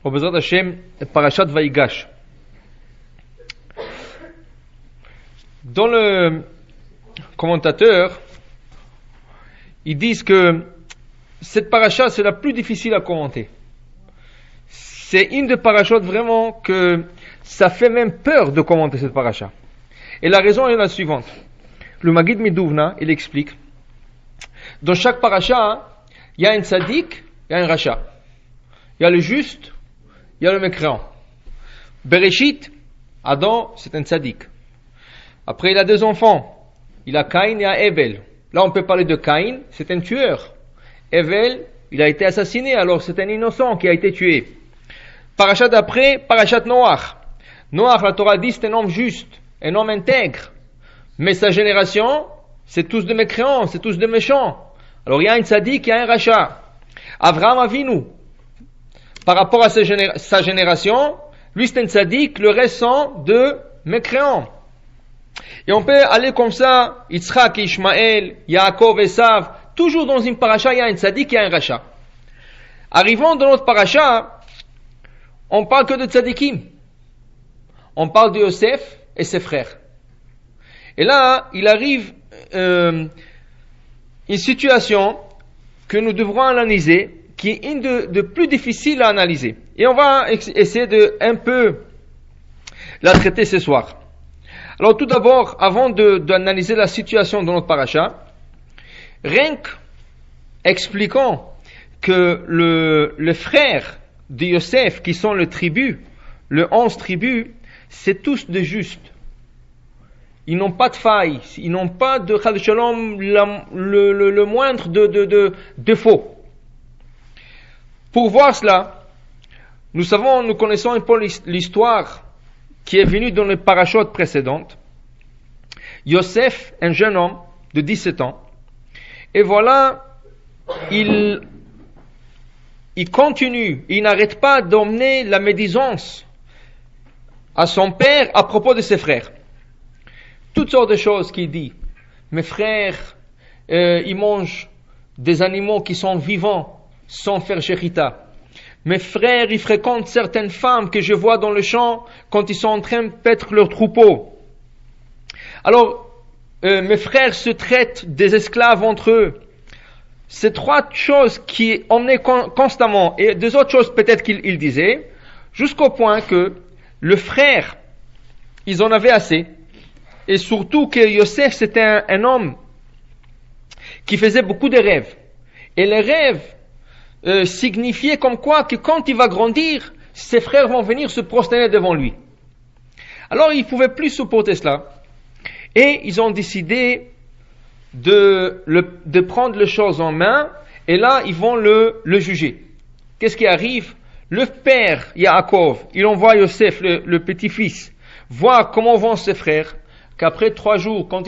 Au Bezrat Hashem, Parashat Vaïgash. Dans le commentateur, ils disent que cette paracha, c'est la plus difficile à commenter. C'est une des parachutes vraiment que ça fait même peur de commenter cette paracha. Et la raison est la suivante. Le Maggid Miduvna, il explique. Dans chaque paracha, il y a un tzaddik, il y a un rachat. Il y a le juste, il y a le mécréant. Bereshit, Adam, c'est un tzaddik. Après, il a deux enfants. Il a Caïn et Abel. Là, on peut parler de Caïn, c'est un tueur. Abel, il a été assassiné, alors c'est un innocent qui a été tué. Parachat d'après, Parachat Noach. Noach, la Torah dit, c'est un homme juste, un homme intègre. Mais sa génération, c'est tous des mécréants, c'est tous des méchants. Alors il y a un tzaddik, il y a un rachat. Avraham Avinu, par rapport à sa génération, lui c'est un tzaddik, le reste sont de mécréants. Et on peut aller comme ça, Yitzhak, Ishmaël, Yaakov, Esav, toujours dans une paracha, il y a un tzaddik, il y a un rachat. Arrivant dans notre paracha, on parle que de tzaddikim. On parle de Yosef et ses frères. Et là, il arrive une situation que nous devrons analyser, qui est une de plus difficiles à analyser. Et on va essayer de un peu la traiter ce soir. Alors tout d'abord, avant d'analyser la situation dans notre paracha, rien qu'expliquons que le frère de Yosef, qui sont le 11 tribus, c'est tous de justes. Ils n'ont pas de faille, ils n'ont pas de Chad Shalom, le moindre de défaut. Pour voir cela, nous connaissons un peu l'histoire qui est venue dans les parachutes précédentes. Yosef, un jeune homme de 17 ans, et voilà, il continue, il n'arrête pas d'emmener la médisance à son père à propos de ses frères. Toutes sortes de choses qu'il dit. Mes frères, ils mangent des animaux qui sont vivants sans faire shechita. Mes frères, ils fréquentent certaines femmes que je vois dans le champ quand ils sont en train de paître leurs troupeaux. Alors, mes frères se traitent des esclaves entre eux. Ces trois choses qui emmenaient constamment, et deux autres choses peut-être qu'il disait, jusqu'au point que le frère, ils en avaient assez. Et surtout que Yosef, c'était un homme qui faisait beaucoup de rêves. Et les rêves signifiaient comme quoi que quand il va grandir, ses frères vont venir se prosterner devant lui. Alors ils ne pouvaient plus supporter cela. Et ils ont décidé de prendre les choses en main, et là ils vont le juger. Qu'est-ce qui arrive? Le père, Yaakov, il envoie Yosef, le petit-fils, voir comment vont ses frères, qu'après 3 jours, quand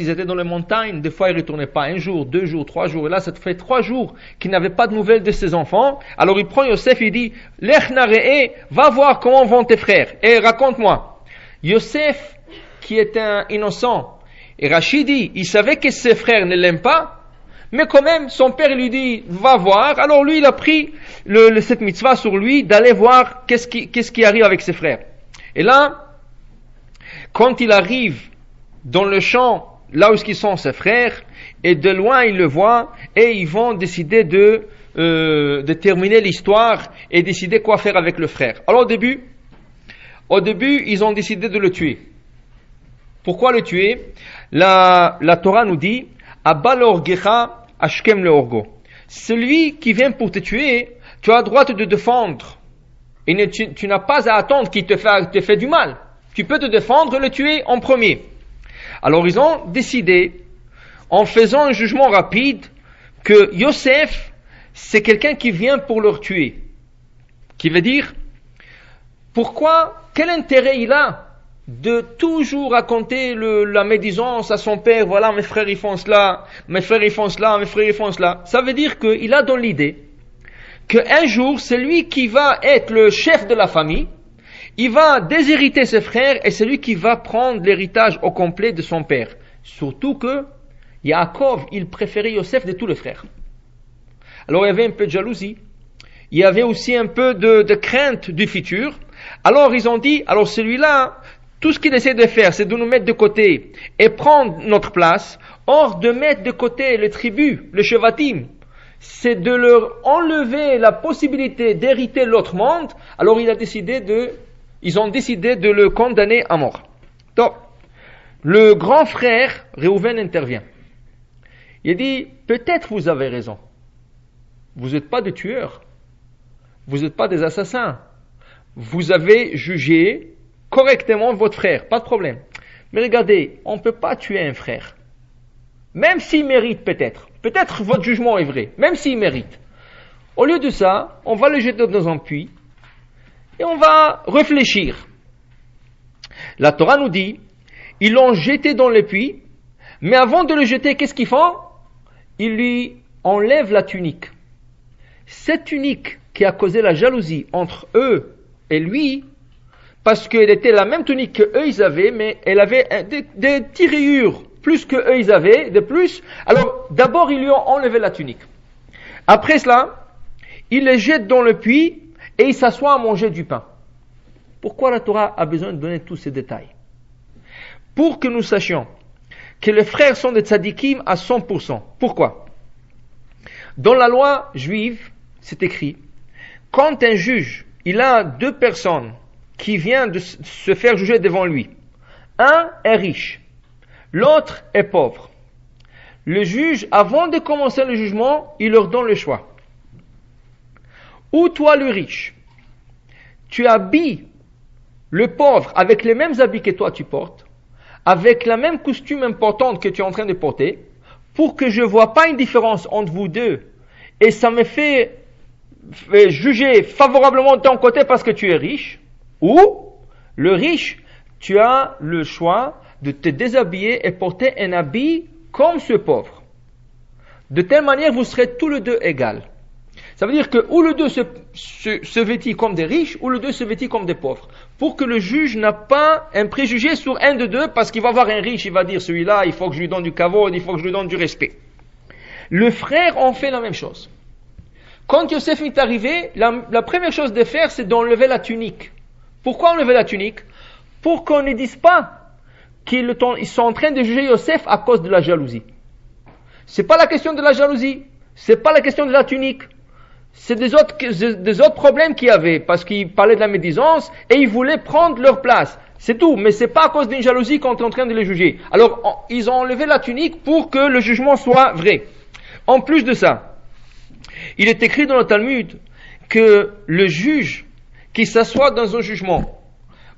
ils étaient dans les montagnes, des fois ils ne retournaient pas 1 jour, 2 jours, 3 jours, et là ça fait 3 jours qu'ils n'avaient pas de nouvelles de ses enfants. Alors il prend Yosef et il dit, Lech Nare'e, va voir comment vont tes frères, et raconte-moi. Yosef, qui était un innocent, et Rachid dit, il savait que ses frères ne l'aiment pas, mais quand même, son père lui dit, va voir. Alors lui, il a pris cette mitzvah sur lui d'aller voir qu'est-ce qui arrive avec ses frères. Et là, quand il arrive dans le champ, là où sont ses frères, et de loin il le voit, et ils vont décider de terminer l'histoire et décider quoi faire avec le frère. Alors au début, ils ont décidé de le tuer. Pourquoi le tuer? La Torah nous dit, Abba l'orgecha ashkem leorgo. Celui qui vient pour te tuer, tu as le droit de te défendre. Et tu n'as pas à attendre qu'il te fait du mal. Tu peux te défendre et le tuer en premier. Alors ils ont décidé, en faisant un jugement rapide, que Yosef, c'est quelqu'un qui vient pour leur tuer. Qui veut dire, quel intérêt il a de toujours raconter la médisance à son père, voilà, mes frères ils font cela, mes frères ils font cela, mes frères ils font cela. Ça veut dire qu'il a dans l'idée qu'un jour, c'est lui qui va être le chef de la famille, il va déshériter ses frères et c'est lui qui va prendre l'héritage au complet de son père. Surtout que Yaakov, il préférait Yosef de tous les frères. Alors il y avait un peu de jalousie. il y avait aussi un peu de crainte du futur. Alors ils ont dit, alors celui-là, tout ce qu'il essaie de faire, c'est de nous mettre de côté et prendre notre place. Or, de mettre de côté les tribus, les shevatim, c'est de leur enlever la possibilité d'hériter l'autre monde. Alors ils ont décidé de le condamner à mort. Donc, le grand frère, Réhouven, intervient. Il dit, peut-être vous avez raison. Vous n'êtes pas des tueurs. Vous n'êtes pas des assassins. Vous avez jugé correctement votre frère, pas de problème. Mais regardez, on ne peut pas tuer un frère. Même s'il mérite peut-être. Peut-être votre jugement est vrai, même s'il mérite. Au lieu de ça, on va le jeter dans un puits et on va réfléchir. La Torah nous dit, ils l'ont jeté dans le puits, mais avant de le jeter, qu'est-ce qu'ils font? Ils lui enlèvent la tunique. Cette tunique qui a causé la jalousie entre eux et lui, parce qu'elle était la même tunique que eux ils avaient, mais elle avait des petites rayures plus que eux ils avaient, de plus. Alors d'abord ils lui ont enlevé la tunique. Après cela, ils les jettent dans le puits et ils s'assoient à manger du pain. Pourquoi la Torah a besoin de donner tous ces détails? Pour que nous sachions que les frères sont des tzadikim à 100%. Pourquoi? Dans la loi juive, c'est écrit, quand un juge, il a deux personnes qui viennent de se faire juger devant lui, un est riche, l'autre est pauvre. Le juge, avant de commencer le jugement, il leur donne le choix. Ou toi, le riche, tu habilles le pauvre avec les mêmes habits que toi tu portes, avec la même costume importante que tu es en train de porter, pour que je ne vois pas une différence entre vous deux, et ça me fait juger favorablement de ton côté parce que tu es riche, ou le riche, tu as le choix de te déshabiller et porter un habit comme ce pauvre. De telle manière, vous serez tous les deux égaux. Ça veut dire que ou les deux se vêtit comme des riches, ou les deux se vêtit comme des pauvres. Pour que le juge n'a pas un préjugé sur un de deux, parce qu'il va voir un riche, il va dire celui-là, il faut que je lui donne du kavod, il faut que je lui donne du respect. Le frère en fait la même chose. Quand Yosef est arrivé, la première chose de faire, c'est d'enlever la tunique. Pourquoi enlever la tunique? Pour qu'on ne dise pas qu'ils sont en train de juger Yosef à cause de la jalousie. C'est pas la question de la jalousie, c'est pas la question de la tunique. C'est des autres problèmes qu'il y avait, parce qu'ils parlaient de la médisance et ils voulaient prendre leur place. C'est tout, mais c'est pas à cause d'une jalousie qu'on est en train de les juger. Alors, ils ont enlevé la tunique pour que le jugement soit vrai. En plus de ça, il est écrit dans le Talmud que le juge qui s'assoit dans un jugement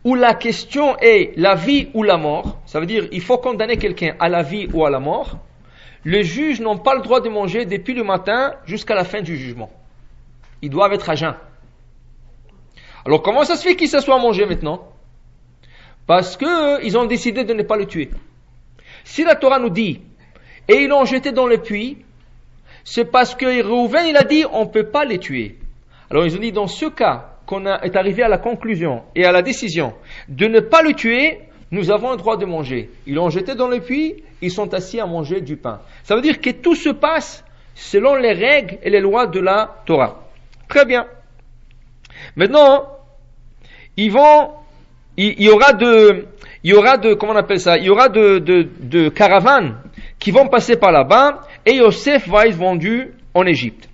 où la question est la vie ou la mort, ça veut dire il faut condamner quelqu'un à la vie ou à la mort, les juges n'ont pas le droit de manger depuis le matin jusqu'à la fin du jugement. Ils doivent être à jeun. Alors comment ça se fait qu'ils s'assoient à manger maintenant? Parce que ils ont décidé de ne pas le tuer. Si la Torah nous dit et ils l'ont jeté dans le puits, c'est parce que Réhouven il a dit on ne peut pas les tuer. Alors ils ont dit dans ce cas qu'on est arrivé à la conclusion et à la décision de ne pas le tuer, nous avons le droit de manger. Ils l'ont jeté dans le puits, ils sont assis à manger du pain. Ça veut dire que tout se passe selon les règles et les lois de la Torah. Très bien. Maintenant, il y aura de caravanes qui vont passer par là-bas et Yosef va être vendu en Égypte.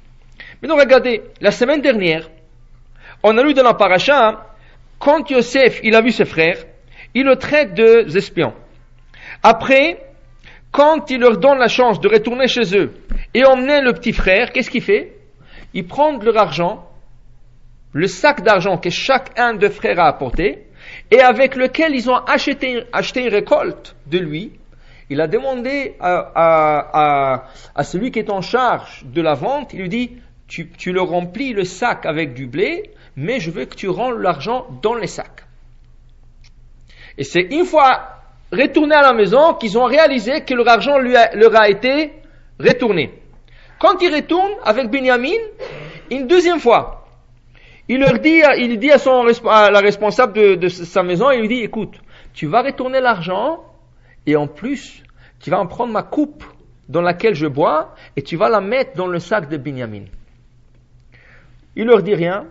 Maintenant, regardez, la semaine dernière, on a lu dans la paracha, quand Yosef, il a vu ses frères, il le traite d'espions. Après, quand il leur donne la chance de retourner chez eux et emmener le petit frère, qu'est-ce qu'il fait? Ils prennent leur argent, le sac d'argent que chacun des frères a apporté, et avec lequel ils ont acheté une récolte de lui. Il a demandé à celui qui est en charge de la vente, il lui dit, tu le remplis le sac avec du blé, mais je veux que tu rendes l'argent dans les sacs. Et c'est une fois retournés à la maison qu'ils ont réalisé que leur argent leur a été retourné. Quand il retourne avec Binyamin, une deuxième fois, il dit à la responsable de sa maison, il lui dit, écoute, tu vas retourner l'argent, et en plus, tu vas en prendre ma coupe dans laquelle je bois, et tu vas la mettre dans le sac de Binyamin. Il leur dit rien,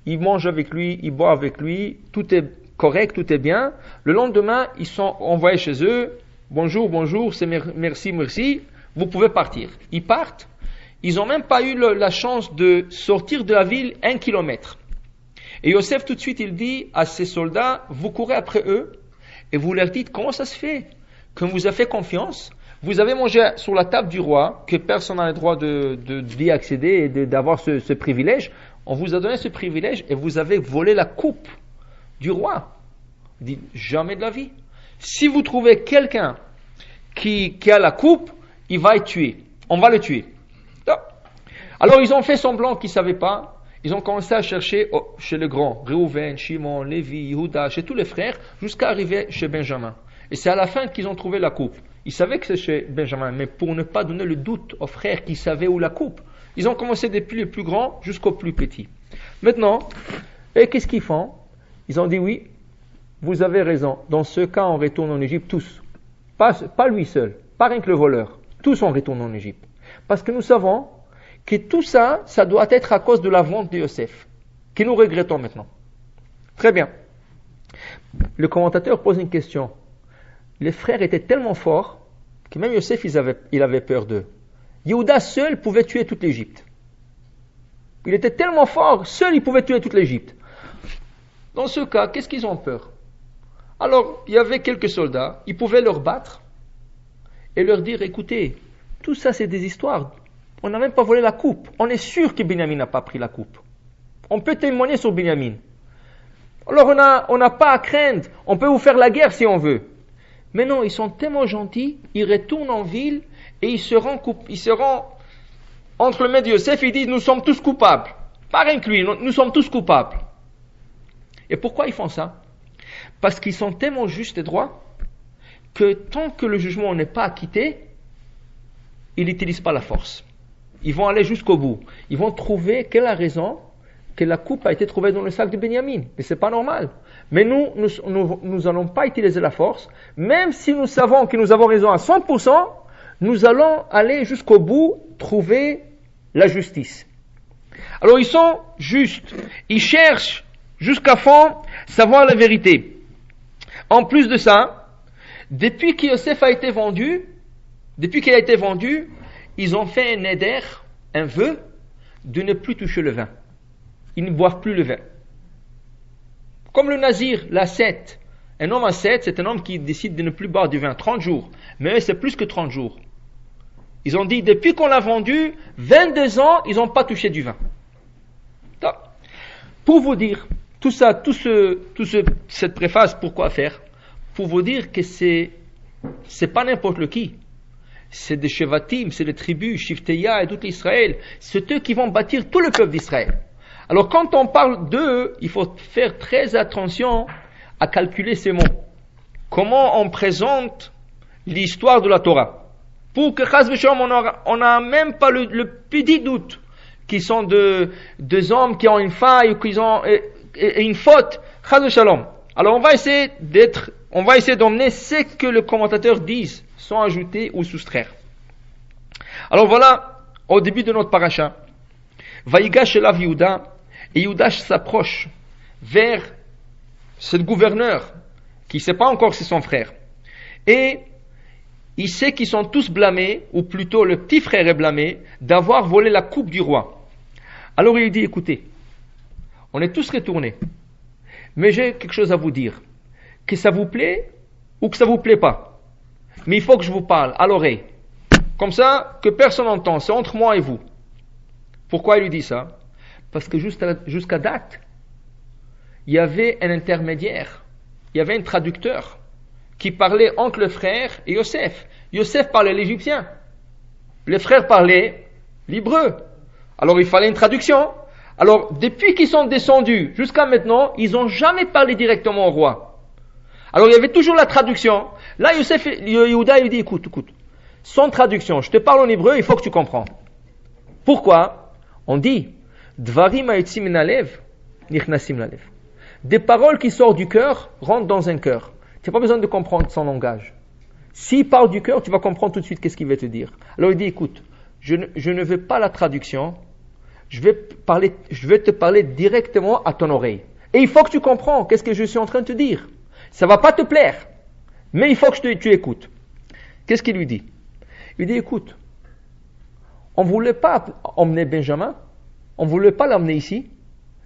ils mangent avec lui, ils boivent avec lui, tout est correct, tout est bien. Le lendemain, ils sont envoyés chez eux, bonjour, bonjour, c'est merci, merci, vous pouvez partir. Ils partent, ils n'ont même pas eu la chance de sortir de la ville 1 kilomètre. Et Yosef tout de suite, il dit à ses soldats, vous courez après eux, et vous leur dites, comment ça se fait qu'on vous a fait confiance? Vous avez mangé sur la table du roi, que personne n'a le droit d'y accéder et d'avoir ce privilège. On vous a donné ce privilège et vous avez volé la coupe du roi. Il dit, jamais de la vie. Si vous trouvez quelqu'un qui a la coupe, il va être tué. On va le tuer. Alors ils ont fait semblant qu'ils ne savaient pas. Ils ont commencé à chercher chez les grands, Réhouven, Shimon, Lévi, Yehuda, chez tous les frères, jusqu'à arriver chez Benjamin. Et c'est à la fin qu'ils ont trouvé la coupe. Ils savaient que c'est chez Benjamin, mais pour ne pas donner le doute aux frères qui savaient où la coupe, ils ont commencé depuis les plus grands jusqu'aux plus petits. Maintenant, et qu'est-ce qu'ils font? Ils ont dit oui, vous avez raison. Dans ce cas, on retourne en Égypte tous. Pas lui seul, pas rien que le voleur. Tous on retourne en Égypte. Parce que nous savons que tout ça, ça doit être à cause de la vente de Yosef, que nous regrettons maintenant. Très bien. Le commentateur pose une question. Les frères étaient tellement forts que même Yosef, il avait peur d'eux. Yehuda seul pouvait tuer toute l'Égypte. Il était tellement fort, seul il pouvait tuer toute l'Égypte. Dans ce cas, qu'est-ce qu'ils ont peur? Alors, il y avait quelques soldats, ils pouvaient leur battre et leur dire, écoutez, tout ça c'est des histoires. On n'a même pas volé la coupe. On est sûr que Binyamin n'a pas pris la coupe. On peut témoigner sur Binyamin. Alors on n'a pas à craindre. On peut vous faire la guerre si on veut. Mais non, ils sont tellement gentils, ils retournent en ville et ils se rendent entre le maître de Yosef et ils disent, nous sommes tous coupables. Pas rien que lui, nous sommes tous coupables. Et pourquoi ils font ça? Parce qu'ils sont tellement justes et droits que tant que le jugement n'est pas acquitté, ils n'utilisent pas la force. Ils vont aller jusqu'au bout. Ils vont trouver quelle est la raison que la coupe a été trouvée dans le sac de Benjamin. Mais c'est pas normal. Mais nous allons pas utiliser la force. Même si nous savons que nous avons raison à 100%, nous allons aller jusqu'au bout, trouver la justice. Alors ils sont justes. Ils cherchent jusqu'à fond savoir la vérité. En plus de ça, depuis que Yosef a été vendu, ils ont fait un éder, un vœu, de ne plus toucher le vin. Ils ne boivent plus le vin. Comme le nazir, l'ascète. Un homme ascète, c'est un homme qui décide de ne plus boire du vin 30 jours. Mais eux, c'est plus que 30 jours. Ils ont dit, depuis qu'on l'a vendu, 22 ans, ils n'ont pas touché du vin. Donc, pour vous dire, cette préface, pourquoi faire? Pour vous dire que c'est pas n'importe lequel. C'est des Shevatim, c'est les tribus, Shifteya et tout Israël. C'est eux qui vont bâtir tout le peuple d'Israël. Alors quand on parle d'eux, il faut faire très attention à calculer ces mots. Comment on présente l'histoire de la Torah. Pour que Chas v'Shalom, on n'a même pas le petit doute qu'ils sont deux hommes qui ont une faille ou qu'ils ont une faute. Chas v'Shalom. Alors on va essayer d'emmener ce que les commentateurs disent, sans ajouter ou soustraire. Alors voilà, au début de notre paracha, Vaïgash elav Yehuda, et Yehuda s'approche vers ce gouverneur, qui ne sait pas encore si c'est son frère. Et il sait qu'ils sont tous blâmés, ou plutôt le petit frère est blâmé, d'avoir volé la coupe du roi. Alors il dit, écoutez, on est tous retournés, mais j'ai quelque chose à vous dire. Que ça vous plaît ou que ça vous plaît pas. Mais il faut que je vous parle à l'oreille. Comme ça, que personne n'entend. C'est entre moi et vous. Pourquoi il lui dit ça? Parce que jusqu'à date, il y avait un intermédiaire. Il y avait un traducteur qui parlait entre le frère et Yosef. Yosef parlait l'égyptien. Le frère parlait l'hébreu. Alors il fallait une traduction. Alors, depuis qu'ils sont descendus jusqu'à maintenant, ils n'ont jamais parlé directement au roi. Alors il y avait toujours la traduction. Là, Yehuda lui dit, écoute, sans traduction, je te parle en hébreu, il faut que tu comprends. Pourquoi? On dit, Dvarim ha'etzim min halev, nichnasim lalev. Des paroles qui sortent du cœur rentrent dans un cœur. Tu n'as pas besoin de comprendre son langage. S'il parle du cœur, tu vas comprendre tout de suite qu'est-ce qu'il veut te dire. Alors il dit, écoute, je ne veux pas la traduction, je vais te parler directement à ton oreille. Et il faut que tu comprends qu'est-ce que je suis en train de te dire. Ça va pas te plaire, mais il faut que tu écoutes. Qu'est-ce qu'il lui dit? Il dit, écoute, on ne voulait pas emmener Benjamin, on ne voulait pas l'emmener ici.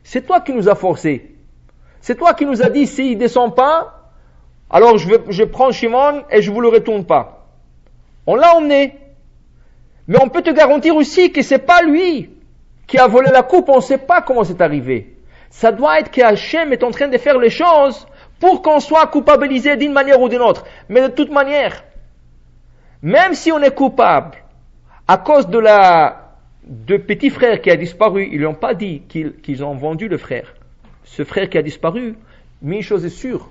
C'est toi qui nous as forcés. C'est toi qui nous as dit, s'il ne descend pas, alors je prends Shimon et je ne vous le retourne pas. On l'a emmené. Mais on peut te garantir aussi que c'est pas lui qui a volé la coupe, on ne sait pas comment c'est arrivé. Ça doit être que Hachem est en train de faire les choses pour qu'on soit culpabilisé d'une manière ou d'une autre. Mais de toute manière, même si on est coupable, à cause de petit frère qui a disparu, ils n'ont pas dit qu'ils ont vendu le frère. Ce frère qui a disparu, mais une chose est sûre,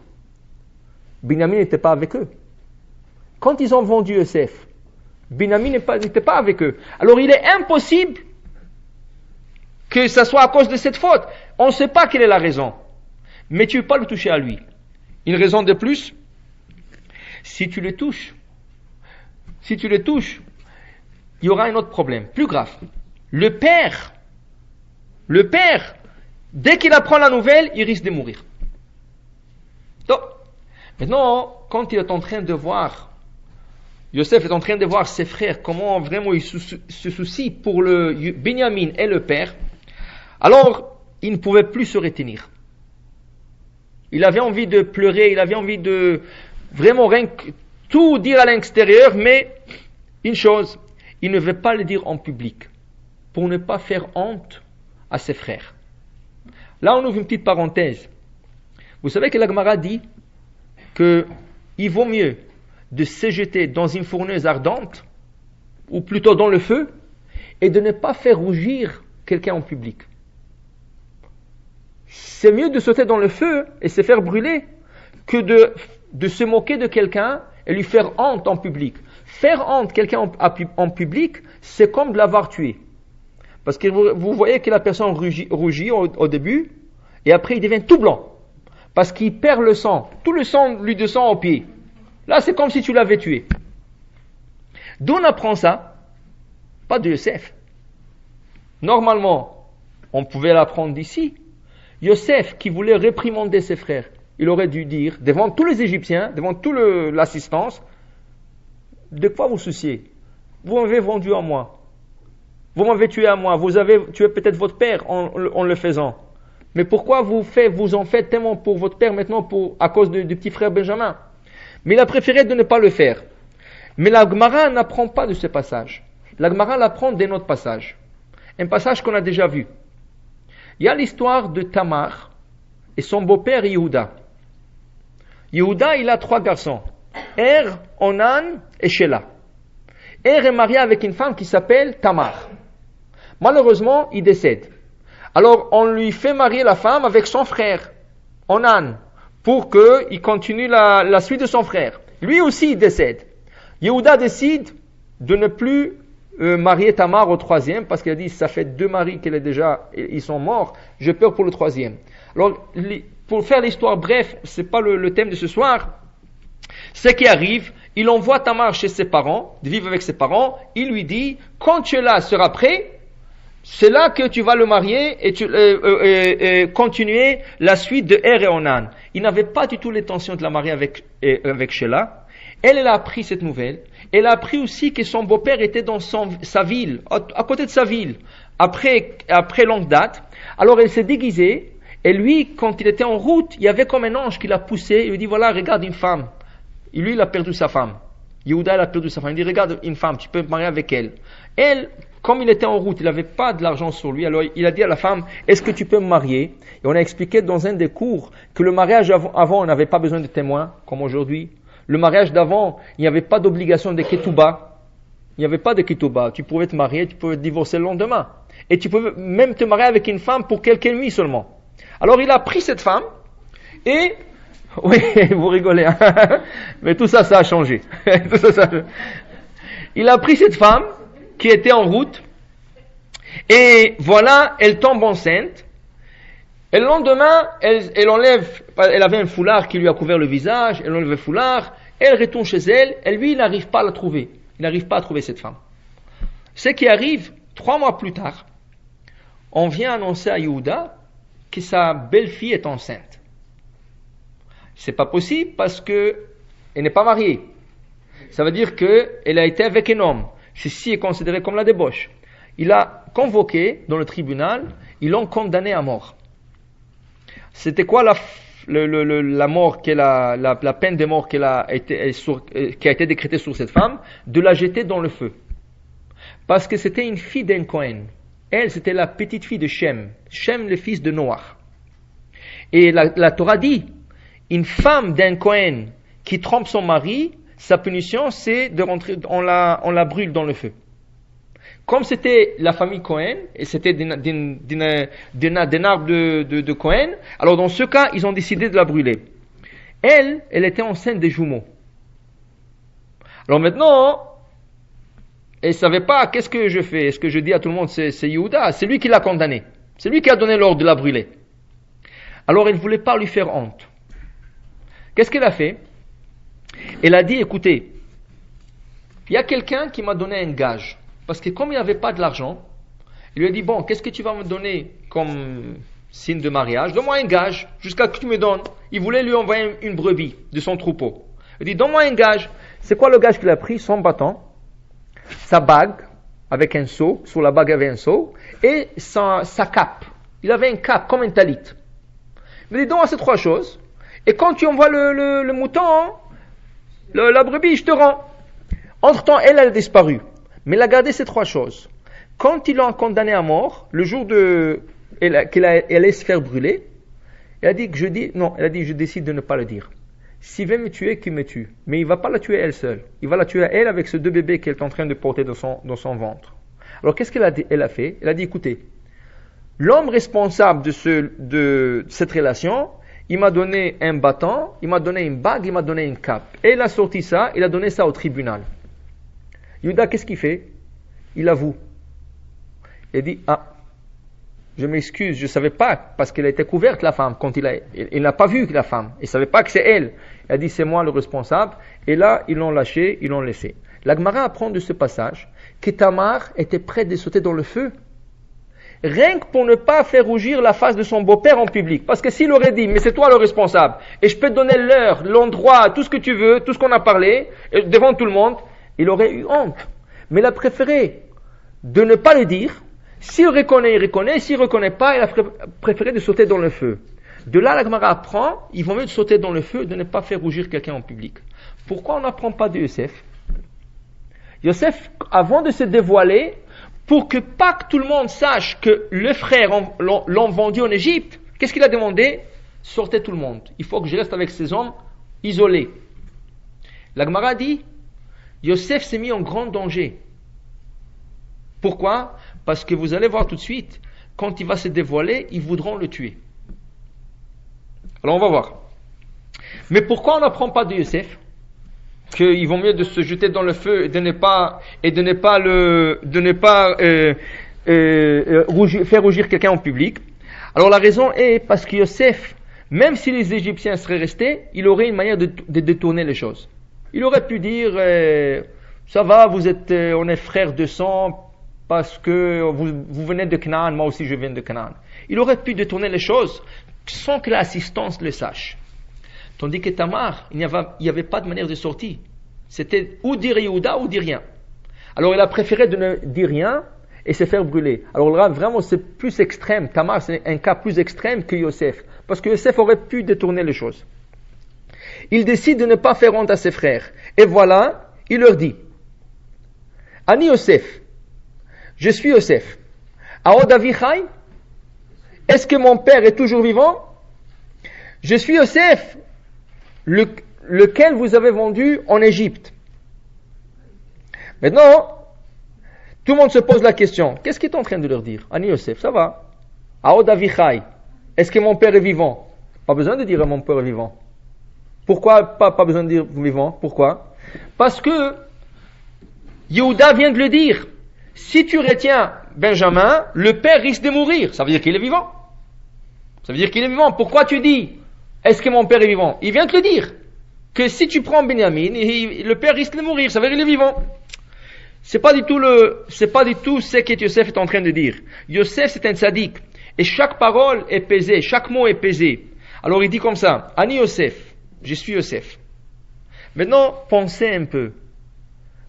Binyamin n'était pas avec eux. Quand ils ont vendu Yosef, Binyamin n'était pas avec eux. Alors il est impossible que ça soit à cause de cette faute. On ne sait pas quelle est la raison. Mais tu ne veux pas le toucher à lui. Une raison de plus, si tu le touches, il y aura un autre problème, plus grave. Le père, dès qu'il apprend la nouvelle, il risque de mourir. Donc, maintenant, quand il est en train de voir, Yosef est en train de voir ses frères, comment vraiment il se soucie pour le Binyamin et le père, alors il ne pouvait plus se retenir. Il avait envie de pleurer, il avait envie de vraiment tout dire à l'extérieur, mais une chose, il ne veut pas le dire en public, pour ne pas faire honte à ses frères. Là, on ouvre une petite parenthèse. Vous savez que la Gemara dit qu'il vaut mieux de se jeter dans une fournaise ardente, ou plutôt dans le feu, et de ne pas faire rougir quelqu'un en public. C'est mieux de sauter dans le feu et se faire brûler que de se moquer de quelqu'un et lui faire honte en public. Faire honte quelqu'un en public, c'est comme de l'avoir tué. Parce que vous voyez que la personne rougit au début, et après il devient tout blanc. Parce qu'il perd le sang. Tout le sang lui descend aux pieds. Là, c'est comme si tu l'avais tué. D'où on apprend ça? Pas de Yosef. Normalement, on pouvait l'apprendre d'ici. Yosef, qui voulait réprimander ses frères, il aurait dû dire, devant tous les Égyptiens, devant toute l'assistance, de quoi vous souciez? Vous m'avez vendu à moi. Vous m'avez tué à moi. Vous avez tué peut-être votre père en le faisant. Mais pourquoi vous en faites tellement pour votre père maintenant à cause du petit frère Benjamin? Mais il a préféré de ne pas le faire. Mais la Gemara n'apprend pas de ce passage. La Gemara l'apprend d'un autre passage. Un passage qu'on a déjà vu. Il y a l'histoire de Tamar et son beau-père Yehuda. Yehuda, il a 3 garçons. Onan et Shelah. Est marié avec une femme qui s'appelle Tamar. Malheureusement, il décède. Alors, on lui fait marier la femme avec son frère, Onan, pour qu'il continue la suite de son frère. Lui aussi, il décède. Yehuda décide de ne plus marier Tamar au 3e, parce qu'il a dit, ça fait 2 maris ils sont morts, j'ai peur pour le 3e. Alors, pour faire l'histoire bref, c'est pas le thème de ce soir, ce qui arrive, il envoie Tamar chez ses parents, de vivre avec ses parents, il lui dit, quand tu es là, sera prêt, c'est là que tu vas le marier et continuer la suite de et Onan. Il n'avait pas du tout l'intention de la marier avec Shelah. Elle a appris cette nouvelle. Elle a appris aussi que son beau-père était dans sa ville, à côté de sa ville, après longue date. Alors elle s'est déguisée, et lui, quand il était en route, il y avait comme un ange qui l'a poussé, il lui dit, voilà, regarde une femme. Et lui, il a perdu sa femme. Yehuda, il a perdu sa femme. Il dit, regarde une femme, tu peux te marier avec elle. Elle, comme il était en route, il n'avait pas de l'argent sur lui, alors il a dit à la femme, est-ce que tu peux me marier? Et on a expliqué dans un des cours que le mariage avant, on n'avait pas besoin de témoins, comme aujourd'hui. Le mariage d'avant, il n'y avait pas d'obligation de ketouba. Il n'y avait pas de ketouba. Tu pouvais te marier, tu pouvais te divorcer le lendemain. Et tu pouvais même te marier avec une femme pour quelques nuits seulement. Alors il a pris cette femme, et, oui, vous rigolez, hein? Mais tout ça a changé. Il a pris cette femme, qui était en route, et voilà, elle tombe enceinte, et le lendemain, elle avait un foulard qui lui a couvert le visage, elle enlève le foulard, elle retourne chez elle, et lui, il n'arrive pas à la trouver. Il n'arrive pas à trouver cette femme. Ce qui arrive, 3 mois plus tard, on vient annoncer à Yehuda que sa belle-fille est enceinte. C'est pas possible parce que elle n'est pas mariée. Ça veut dire qu'elle a été avec un homme. Ceci est considéré comme la débauche. Il a convoqué dans le tribunal, ils l'ont condamné à mort. C'était quoi la mort, la peine de mort qui a été décrétée sur cette femme? De la jeter dans le feu. Parce que c'était une fille d'un Cohen. Elle, c'était la petite fille de Shem. Shem, le fils de Noach. Et la Torah dit, une femme d'un Cohen qui trompe son mari, sa punition, c'est de rentrer, on la brûle dans le feu. Comme c'était la famille Cohen, et c'était d'un arbre de Cohen, alors dans ce cas, ils ont décidé de la brûler. Elle était enceinte des jumeaux. Alors maintenant, elle ne savait pas, qu'est-ce que je fais? Est-ce que je dis à tout le monde, c'est Yehuda? C'est lui qui l'a condamné. C'est lui qui a donné l'ordre de la brûler. Alors elle ne voulait pas lui faire honte. Qu'est-ce qu'elle a fait? Elle a dit, écoutez, il y a quelqu'un qui m'a donné un gage. Parce que comme il n'y avait pas de l'argent, il lui a dit, bon, qu'est-ce que tu vas me donner comme signe de mariage? Donne-moi un gage, jusqu'à ce que tu me donnes. Il voulait lui envoyer une brebis de son troupeau. Il dit, donne-moi un gage. C'est quoi le gage qu'il a pris? Son bâton, sa bague, avec un seau, sur la bague il y avait un seau, et sa cape. Il avait un cape, comme un talit. Il dit, donne-moi ces trois choses, et quand tu envoies le mouton, la brebis, je te rends. Entre-temps, elle a disparu. Mais il a gardé ces trois choses. Quand ils l'ont condamné à mort, le jour elle allait se faire brûler, elle a dit je décide de ne pas le dire. S'il veut me tuer, qu'il me tue. Mais il ne va pas la tuer elle seule. Il va la tuer elle avec ces deux bébés qu'elle est en train de porter dans son ventre. Alors qu'est-ce qu'elle a fait? Elle a dit, écoutez, l'homme responsable de cette relation, il m'a donné un bâton, il m'a donné une bague, il m'a donné une cape. Et il a sorti ça, il a donné ça au tribunal. Yehuda, qu'est-ce qu'il fait? Il avoue. Il dit, je m'excuse, je ne savais pas, parce qu'elle a été couverte, la femme, quand il n'a pas vu la femme. Il ne savait pas que c'est elle. Il a dit, c'est moi le responsable. Et là, ils l'ont lâché, ils l'ont laissé. La Gemara apprend de ce passage que Tamar était prête de sauter dans le feu. Rien que pour ne pas faire rougir la face de son beau-père en public. Parce que s'il aurait dit, mais c'est toi le responsable, et je peux te donner l'heure, l'endroit, tout ce que tu veux, tout ce qu'on a parlé, devant tout le monde, il aurait eu honte. Mais il a préféré de ne pas le dire. S'il reconnaît, il reconnaît. S'il ne reconnaît pas, il a préféré de sauter dans le feu. De là, la Gemara apprend, il vaut mieux de sauter dans le feu, de ne pas faire rougir quelqu'un en public. Pourquoi on n'apprend pas de Yosef? Yosef, avant de se dévoiler, pour que pas que tout le monde sache que le frère l'ont vendu en Égypte, qu'est-ce qu'il a demandé? Sortez tout le monde. Il faut que je reste avec ces hommes isolés. La Gemara dit, Yosef s'est mis en grand danger. Pourquoi? Parce que vous allez voir tout de suite, quand il va se dévoiler, ils voudront le tuer. Alors on va voir. Mais pourquoi on n'apprend pas de Yosef qu'il vaut mieux de se jeter dans le feu et de ne pas faire rougir quelqu'un en public? Alors la raison est parce que Yosef, même si les Égyptiens seraient restés, il aurait une manière de détourner les choses. Il aurait pu dire, ça va, on est frères de sang parce que vous venez de Canaan, moi aussi je viens de Canaan. Il aurait pu détourner les choses sans que l'assistance le sache. Tandis que Tamar, il n'y avait pas de manière de sortie. C'était ou dire Yehuda ou dire rien. Alors il a préféré de ne dire rien et se faire brûler. Alors là, vraiment, c'est plus extrême. Tamar, c'est un cas plus extrême que Yosef. Parce que Yosef aurait pu détourner les choses. Il décide de ne pas faire honte à ses frères. Et voilà, il leur dit, Ani Yosef, je suis Yosef. Aod Avichai, est-ce que mon père est toujours vivant? Je suis Yosef, lequel vous avez vendu en Égypte. Maintenant, tout le monde se pose la question, qu'est-ce qu'il est en train de leur dire? Ani Yosef, ça va. Aod Avichai, est-ce que mon père est vivant? Pas besoin de dire mon père est vivant. Pourquoi pas besoin de dire vivant? Pourquoi? Parce que Yehuda vient de le dire. Si tu retiens Benjamin, le père risque de mourir. Ça veut dire qu'il est vivant. Ça veut dire qu'il est vivant. Pourquoi tu dis, est-ce que mon père est vivant? Il vient de te le dire. Que si tu prends Benjamin, le père risque de mourir. Ça veut dire qu'il est vivant. C'est pas du tout ce que Yosef est en train de dire. Yosef, c'est un tzaddik. Et chaque parole est pesée, chaque mot est pesé. Alors il dit comme ça, Ani Yosef, je suis Yosef. Maintenant, pensez un peu.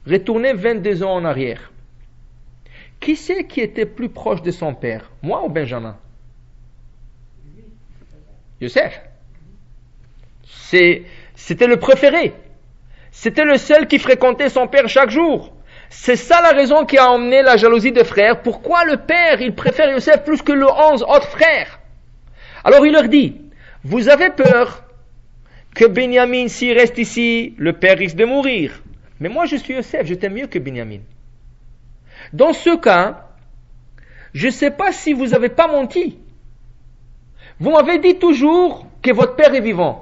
Retournez 22 ans en arrière. Qui c'est qui était plus proche de son père, moi ou Benjamin? Yosef. C'était le préféré. C'était le seul qui fréquentait son père chaque jour. C'est ça la raison qui a emmené la jalousie des frères. Pourquoi le père, il préfère Yosef plus que les 11 autres frères? Alors il leur dit, vous avez peur que Benjamin, s'il reste ici, le père risque de mourir. Mais moi je suis Yosef, je t'aime mieux que Benjamin. Dans ce cas, je ne sais pas si vous n'avez pas menti. Vous m'avez dit toujours que votre père est vivant.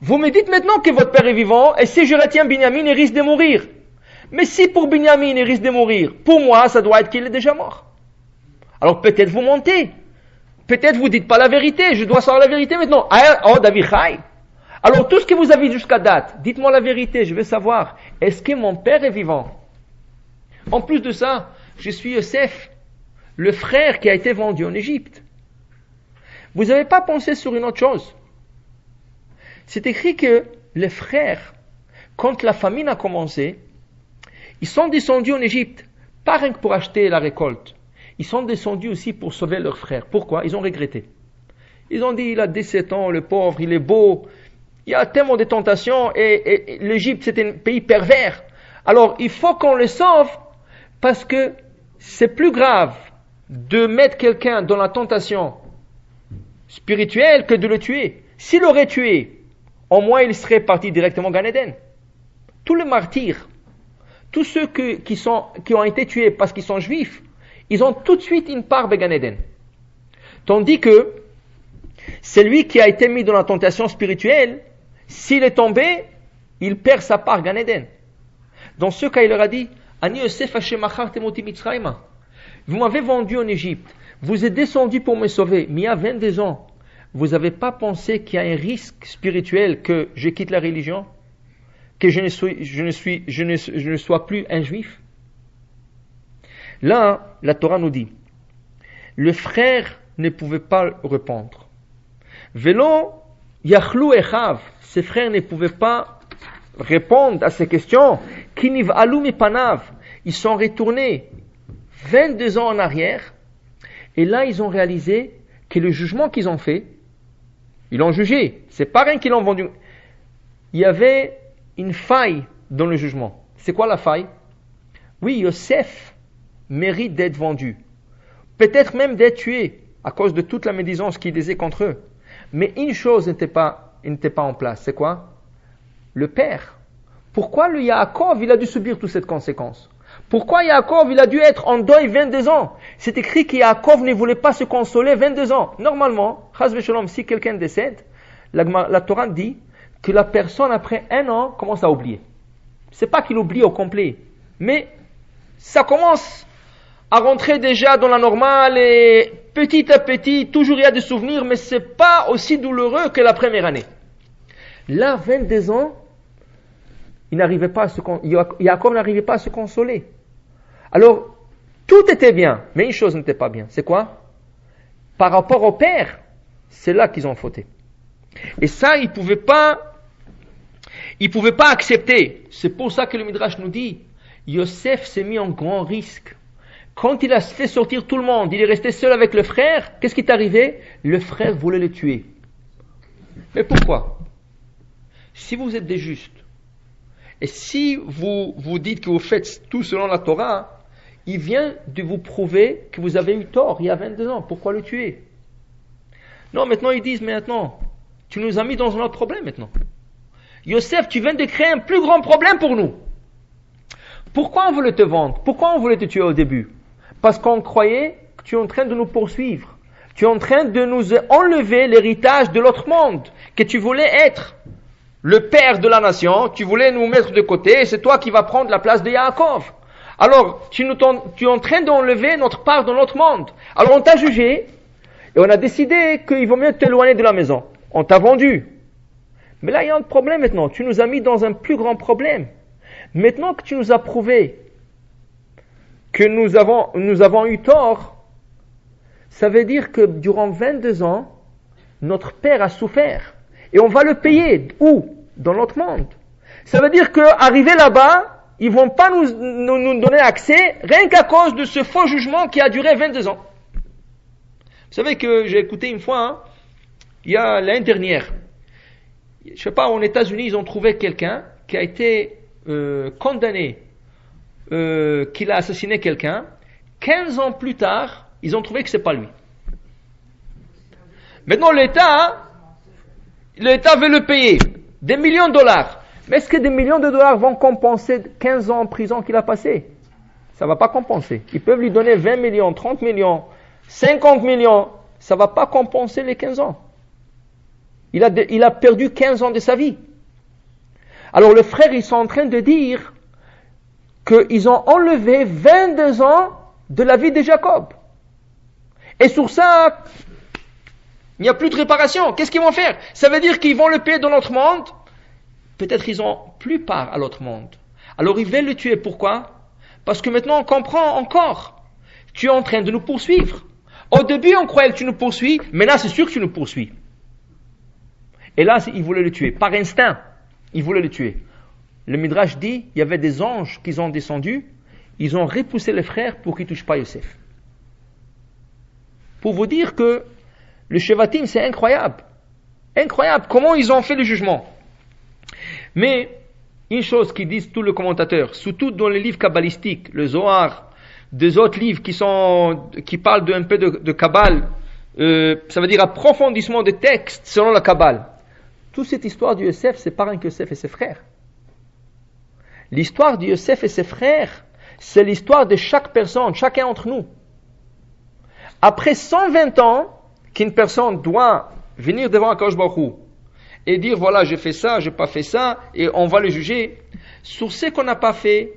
Vous me dites maintenant que votre père est vivant, et si je retiens Benjamin, il risque de mourir. Mais si pour Benjamin, il risque de mourir, pour moi, ça doit être qu'il est déjà mort. Alors peut-être vous mentez. Peut-être vous dites pas la vérité. Je dois savoir la vérité maintenant. Oh, David Chai. Alors tout ce que vous avez dit jusqu'à date, dites-moi la vérité, je veux savoir. Est-ce que mon père est vivant? En plus de ça, je suis Yosef, le frère qui a été vendu en Égypte. Vous n'avez pas pensé sur une autre chose? C'est écrit que les frères, quand la famine a commencé, ils sont descendus en Égypte, pas rien que pour acheter la récolte. Ils sont descendus aussi pour sauver leurs frères. Pourquoi? Ils ont regretté. Ils ont dit, il a 17 ans, le pauvre, il est beau. Il y a tellement de tentations et l'Égypte, c'est un pays pervers. Alors, il faut qu'on le sauve parce que c'est plus grave de mettre quelqu'un dans la tentation spirituelle que de le tuer. S'il l'aurait tué, au moins il serait parti directement Gan Eden. Tous les martyrs, tous ceux qui ont été tués parce qu'ils sont juifs, ils ont tout de suite une part de Gan Eden. Tandis que celui qui a été mis dans la tentation spirituelle, s'il est tombé, il perd sa part Gan Eden. Dans ce cas, il leur a dit, Ani Yosef Hashem achartem oti Mitzrayma. Vous m'avez vendu en Égypte, vous êtes descendu pour me sauver, mais il y a 22 ans, vous n'avez pas pensé qu'il y a un risque spirituel que je quitte la religion, que je ne sois plus un juif? Là, la Torah nous dit, le frère ne pouvait pas répondre. Velo yachlu echav, ses frères ne pouvaient pas répondre à ces questions. Kiniv alum et panav, ils sont retournés 22 ans en arrière, et là ils ont réalisé que le jugement qu'ils ont fait, ils l'ont jugé, c'est pas rien qu'ils l'ont vendu. Il y avait une faille dans le jugement. C'est quoi la faille? Oui, Yosef mérite d'être vendu, peut-être même d'être tué à cause de toute la médisance qu'ils disaient contre eux. Mais une chose n'était pas en place, c'est quoi? Le père. Pourquoi le Yaakov, il a dû subir toute cette conséquence? Pourquoi Yaakov, il a dû être en deuil 22 ans? C'est écrit que Yaakov ne voulait pas se consoler 22 ans. Normalement, chas v'shalom, si quelqu'un décède, la Torah dit que la personne, après 1 an, commence à oublier. C'est pas qu'il oublie au complet, mais ça commence à rentrer déjà dans la normale et petit à petit, toujours il y a des souvenirs, mais c'est pas aussi douloureux que la première année. Là, 22 ans, Yaakov n'arrivait pas à se consoler. Alors, tout était bien, mais une chose n'était pas bien. C'est quoi? Par rapport au père, c'est là qu'ils ont fauté. Et ça, ils pouvaient pas accepter. C'est pour ça que le Midrash nous dit, Yosef s'est mis en grand risque. Quand il a fait sortir tout le monde, il est resté seul avec le frère, qu'est-ce qui est arrivé? Le frère voulait le tuer. Mais pourquoi? Si vous êtes des justes, et si vous dites que vous faites tout selon la Torah, il vient de vous prouver que vous avez eu tort il y a 22 ans. Pourquoi le tuer? Non, maintenant ils disent, mais maintenant, tu nous as mis dans un autre problème maintenant. Yosef, tu viens de créer un plus grand problème pour nous. Pourquoi on voulait te vendre? Pourquoi on voulait te tuer au début? Parce qu'on croyait que tu es en train de nous poursuivre. Tu es en train de nous enlever l'héritage de l'autre monde, que tu voulais être le père de la nation, tu voulais nous mettre de côté, et c'est toi qui vas prendre la place de Yaakov. Alors, tu es en train d'enlever notre part dans l'autre monde. Alors on t'a jugé, et on a décidé qu'il vaut mieux t'éloigner de la maison. On t'a vendu. Mais là, il y a un problème maintenant. Tu nous as mis dans un plus grand problème. Maintenant que tu nous as prouvé que nous avons eu tort, ça veut dire que durant 22 ans, notre père a souffert. Et on va le payer. Où? Dans l'autre monde. Ça veut dire qu'arrivé là-bas, ils vont pas nous donner accès, rien qu'à cause de ce faux jugement qui a duré 22 ans. Vous savez que j'ai écouté une fois, il y a l'année dernière, je sais pas, aux États-Unis, ils ont trouvé quelqu'un qui a été condamné, qu'il a assassiné quelqu'un. 15 ans plus tard, ils ont trouvé que c'est pas lui. Maintenant, l'État veut le payer. Des millions de dollars. Mais est-ce que des millions de dollars vont compenser 15 ans en prison qu'il a passé? Ça va pas compenser. Ils peuvent lui donner 20 millions, 30 millions, 50 millions. Ça va pas compenser les 15 ans. Il a perdu 15 ans de sa vie. Alors les frères, ils sont en train de dire qu'ils ont enlevé 22 ans de la vie de Jacob. Et sur ça, il n'y a plus de réparation. Qu'est-ce qu'ils vont faire? Ça veut dire qu'ils vont le payer dans l'autre monde. Peut-être qu'ils n'ont plus part à l'autre monde. Alors ils veulent le tuer. Pourquoi? Parce que maintenant on comprend encore. Tu es en train de nous poursuivre. Au début on croyait que tu nous poursuis, mais là c'est sûr que tu nous poursuis. Et là ils voulaient le tuer. Par instinct, ils voulaient le tuer. Le Midrash dit, il y avait des anges qui sont descendus, ils ont repoussé les frères pour qu'ils ne touchent pas Yosef. Pour vous dire que le Shevatim, c'est incroyable. Incroyable. Comment ils ont fait le jugement. Mais, une chose qu'ils disent tous les commentateurs, surtout dans les livres kabbalistiques, le Zohar, des autres livres qui parlent un peu de Kabbale, ça veut dire approfondissement des textes selon la Kabbale. Toute cette histoire de Yosef, c'est pas rien que Yosef et ses frères. L'histoire de Yosef et ses frères, c'est l'histoire de chaque personne, chacun d'entre nous. Après 120 ans, qu'une personne doit venir devant Akadosh Baruch Hu et dire voilà, j'ai fait ça, j'ai pas fait ça, et on va le juger sur ce qu'on n'a pas fait.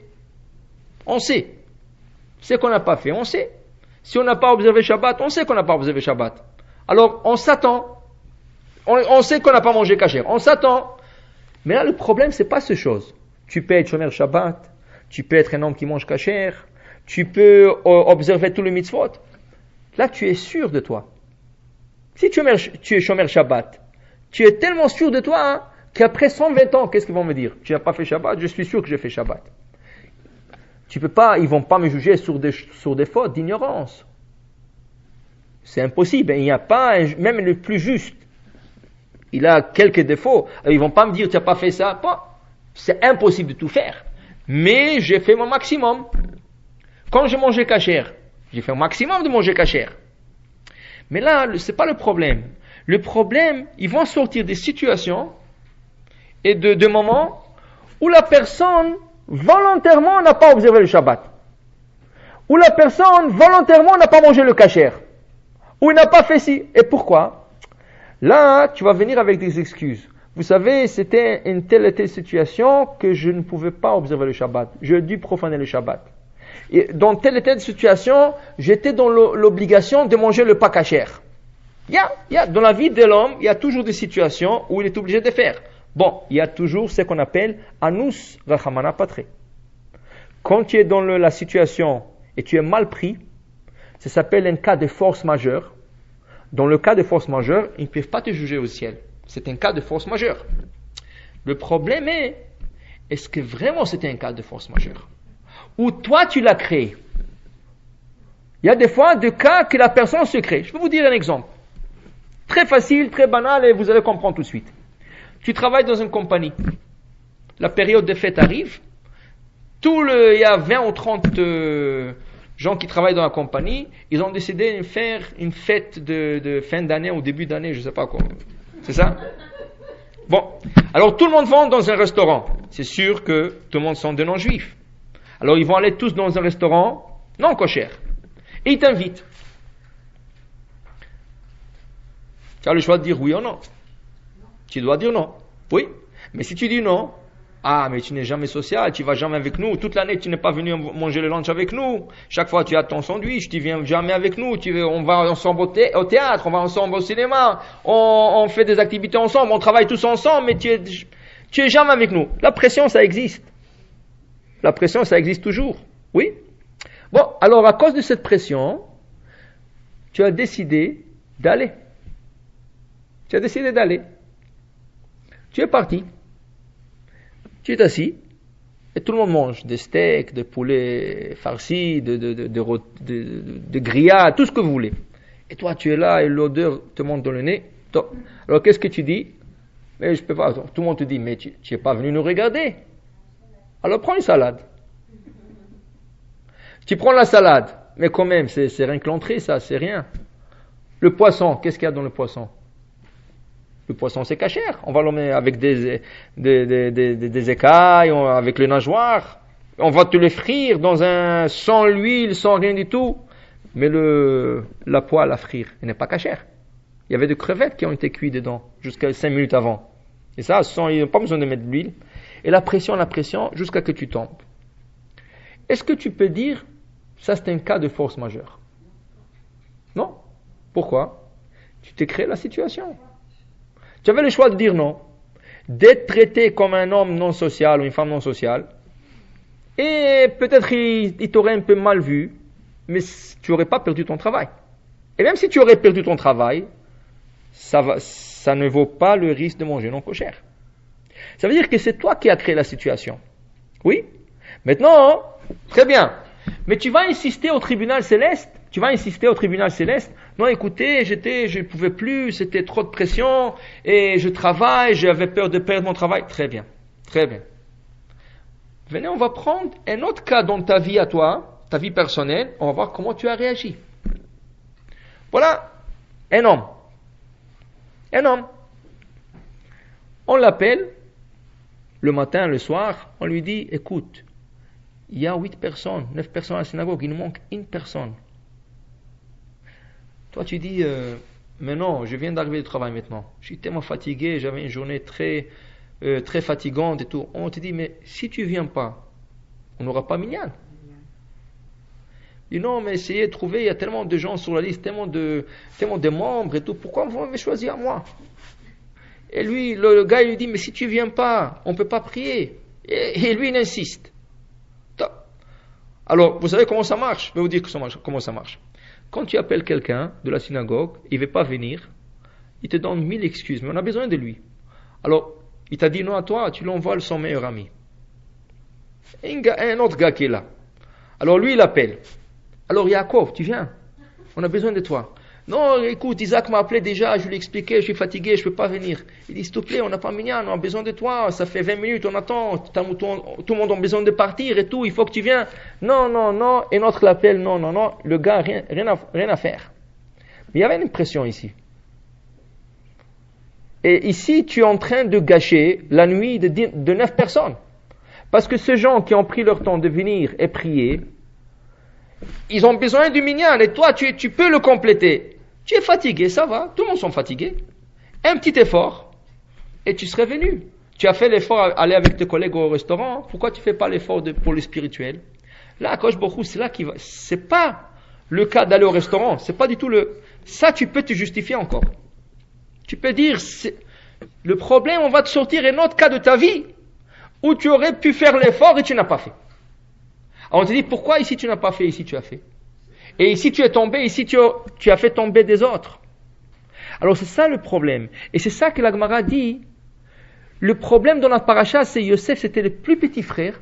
On sait. Ce qu'on n'a pas fait, on sait. Si on n'a pas observé Shabbat, on sait qu'on n'a pas observé Shabbat. Alors, on s'attend. On sait qu'on n'a pas mangé kasher. On s'attend. Mais là, le problème, c'est pas ce chose. Tu peux être shomer Shabbat, tu peux être un homme qui mange kasher, tu peux observer tous les mitzvot. Là, tu es sûr de toi. Si tu es shomer Shabbat, tu es tellement sûr de toi qu'après 120 ans, qu'est-ce qu'ils vont me dire? Tu n'as pas fait Shabbat, je suis sûr que j'ai fait Shabbat. Tu peux pas, ils vont pas me juger sur des fautes d'ignorance. C'est impossible. Il n'y a pas, même le plus juste, il a quelques défauts. Ils vont pas me dire tu n'as pas fait ça. C'est impossible de tout faire. Mais j'ai fait mon maximum. Quand j'ai mangé kasher, j'ai fait au maximum de manger kasher. Mais là, c'est pas le problème. Le problème, ils vont sortir des situations et de moments où la personne volontairement n'a pas observé le Shabbat. Où la personne volontairement n'a pas mangé le kasher. Où il n'a pas fait ci. Et pourquoi? Là, tu vas venir avec des excuses. Vous savez, c'était une telle et telle situation que je ne pouvais pas observer le Shabbat. J'ai dû profaner le Shabbat. Et dans telle et telle situation, j'étais dans l'obligation de manger le pas kasher. Dans la vie de l'homme, il y a toujours des situations où il est obligé de faire. Bon, il y a toujours ce qu'on appelle anus rachamana patre. Quand tu es dans la situation et tu es mal pris, ça s'appelle un cas de force majeure. Dans le cas de force majeure, ils ne peuvent pas te juger au ciel. C'est un cas de force majeure. Le problème est-ce que vraiment c'était un cas de force majeure? Ou toi tu l'as créé? Il y a des fois des cas que la personne se crée. Je peux vous dire un exemple. Très facile, très banal et vous allez comprendre tout de suite. Tu travailles dans une compagnie. La période de fête arrive. Il y a 20 ou 30 gens qui travaillent dans la compagnie. Ils ont décidé de faire une fête de fin d'année ou début d'année, je ne sais pas quoi. C'est ça? Bon. Alors tout le monde va dans un restaurant. C'est sûr que tout le monde sont des non-juifs. Alors ils vont aller tous dans un restaurant non kosher. Et ils t'invitent. Tu as le choix de dire oui ou non. Tu dois dire non. Oui. Mais si tu dis non, mais tu n'es jamais social, tu vas jamais avec nous. Toute l'année, tu n'es pas venu manger le lunch avec nous. Chaque fois, tu as ton sandwich, tu viens jamais avec nous. On va ensemble au théâtre, on va ensemble au cinéma, on fait des activités ensemble, on travaille tous ensemble, mais tu es jamais avec nous. La pression, ça existe. La pression, ça existe toujours. Oui. Bon, alors à cause de cette pression, tu as décidé d'aller. Tu as décidé d'aller. Tu es parti. Tu es assis. Et tout le monde mange des steaks, de poulet farci, de grillades, tout ce que vous voulez. Et toi, tu es là et l'odeur te monte dans le nez. Alors, qu'est-ce que tu dis? Mais je peux pas. Tout le monde te dit, mais tu es pas venu nous regarder. Alors, prends une salade. Tu prends la salade. Mais quand même, c'est rien que l'entrée, ça, c'est rien. Le poisson, qu'est-ce qu'il y a dans le poisson? Le poisson, c'est cachère. On va le mettre avec des écailles, avec le nageoire. On va te le frire sans l'huile, sans rien du tout. Mais la poêle à frire, elle n'est pas cachère. Il y avait des crevettes qui ont été cuites dedans, jusqu'à 5 minutes avant. Et ça, il n'y a pas besoin de mettre de l'huile. Et la pression, jusqu'à que tu tombes. Est-ce que tu peux dire, ça c'est un cas de force majeure? Non. Pourquoi? Tu t'es créé la situation. Tu avais le choix de dire non, d'être traité comme un homme non social ou une femme non sociale, et peut-être il t'aurait un peu mal vu, mais tu n'aurais pas perdu ton travail. Et même si tu aurais perdu ton travail, ça ne vaut pas le risque de manger non cochère. Ça veut dire que c'est toi qui as créé la situation. Oui? Maintenant, très bien. Mais tu vas insister au tribunal céleste. Non, écoutez, je ne pouvais plus, c'était trop de pression, et je travaille, j'avais peur de perdre mon travail. Très bien. Venez, on va prendre un autre cas dans ta vie à toi, ta vie personnelle, on va voir comment tu as réagi. Voilà, un homme. On l'appelle, le matin, le soir, on lui dit, écoute, il y a 9 personnes à la synagogue, il nous manque une personne. Toi, tu dis, mais non, je viens d'arriver du travail maintenant. Je suis tellement fatigué, j'avais une journée très fatigante et tout. On te dit, mais si tu viens pas, on n'aura pas minyan. Il dit, non, mais essayez de trouver, il y a tellement de gens sur la liste, tellement de membres et tout. Pourquoi vous m'avez choisi à moi? Et lui, le gars, il lui dit, mais si tu viens pas, on peut pas prier. Et lui, il insiste. Alors, vous savez comment ça marche? Je vais vous dire comment ça marche. Quand tu appelles quelqu'un de la synagogue, il ne veut pas venir, il te donne 1000 excuses, mais on a besoin de lui. Alors, il t'a dit non à toi, tu l'envoies son meilleur ami. Un autre gars qui est là. Alors lui, il appelle. Alors Yaakov, tu viens, on a besoin de toi. Non, écoute, Isaac m'a appelé déjà, je lui ai expliqué, je suis fatigué, je ne peux pas venir. Il dit, s'il te plaît, on n'a pas minyan, on a besoin de toi, ça fait 20 minutes, on attend, tout le monde a besoin de partir et tout, il faut que tu viennes. Non, et notre l'appelle, non, le gars, rien à faire. Mais il y avait une pression ici. Et ici, tu es en train de gâcher la nuit de 9 personnes. Parce que ces gens qui ont pris leur temps de venir et prier, ils ont besoin du minyan, et toi, tu peux le compléter. Tu es fatigué, ça va, tout le monde sont fatigués. Un petit effort, et tu serais venu. Tu as fait l'effort d'aller avec tes collègues au restaurant, pourquoi tu ne fais pas l'effort pour le spirituel? Là, Kosh Baruch, c'est là qui va. C'est pas le cas d'aller au restaurant, c'est pas du tout ça, tu peux te justifier encore. Tu peux dire, le problème, on va te sortir un autre cas de ta vie, où tu aurais pu faire l'effort et tu n'as pas fait. Alors on te dit, pourquoi ici tu n'as pas fait, ici tu as fait? Et ici tu es tombé, ici tu as fait tomber des autres. Alors c'est ça le problème. Et c'est ça que la Gemara dit. Le problème dans la paracha, c'est Yosef, c'était le plus petit frère.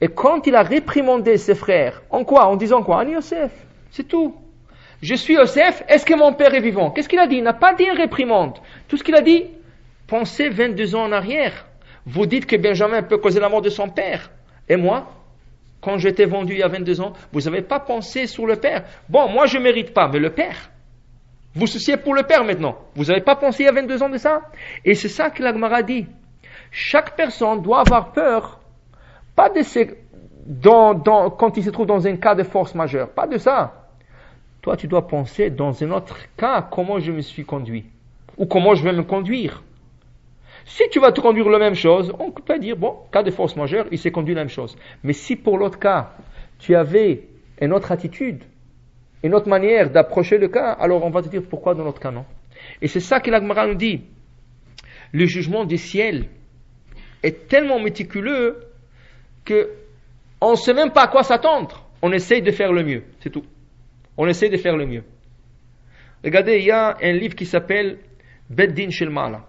Et quand il a réprimandé ses frères, en quoi? En disant quoi? En Yosef, c'est tout. Je suis Yosef, est-ce que mon père est vivant? Qu'est-ce qu'il a dit? Il n'a pas dit une réprimande. Tout ce qu'il a dit, pensez 22 ans en arrière. Vous dites que Benjamin peut causer la mort de son père. Et moi? Quand j'étais vendu il y a 22 ans, vous n'avez pas pensé sur le père. Bon, moi je ne mérite pas, mais le père. Vous souciez pour le père maintenant. Vous n'avez pas pensé il y a 22 ans de ça? Et c'est ça que la Gemara dit. Chaque personne doit avoir peur, pas de quand il se trouve dans un cas de force majeure, pas de ça. Toi tu dois penser dans un autre cas, comment je me suis conduit, ou comment je vais me conduire. Si tu vas te conduire la même chose, on peut dire, bon, cas de force majeure, il s'est conduit la même chose. Mais si pour l'autre cas, tu avais une autre attitude, une autre manière d'approcher le cas, alors on va te dire pourquoi dans l'autre cas non. Et c'est ça que la Gemara nous dit. Le jugement du ciel est tellement méticuleux que on ne sait même pas à quoi s'attendre. on essaye de faire le mieux, c'est tout. On essaye de faire le mieux. Regardez, il y a un livre qui s'appelle Beddin Shel Ma'ala,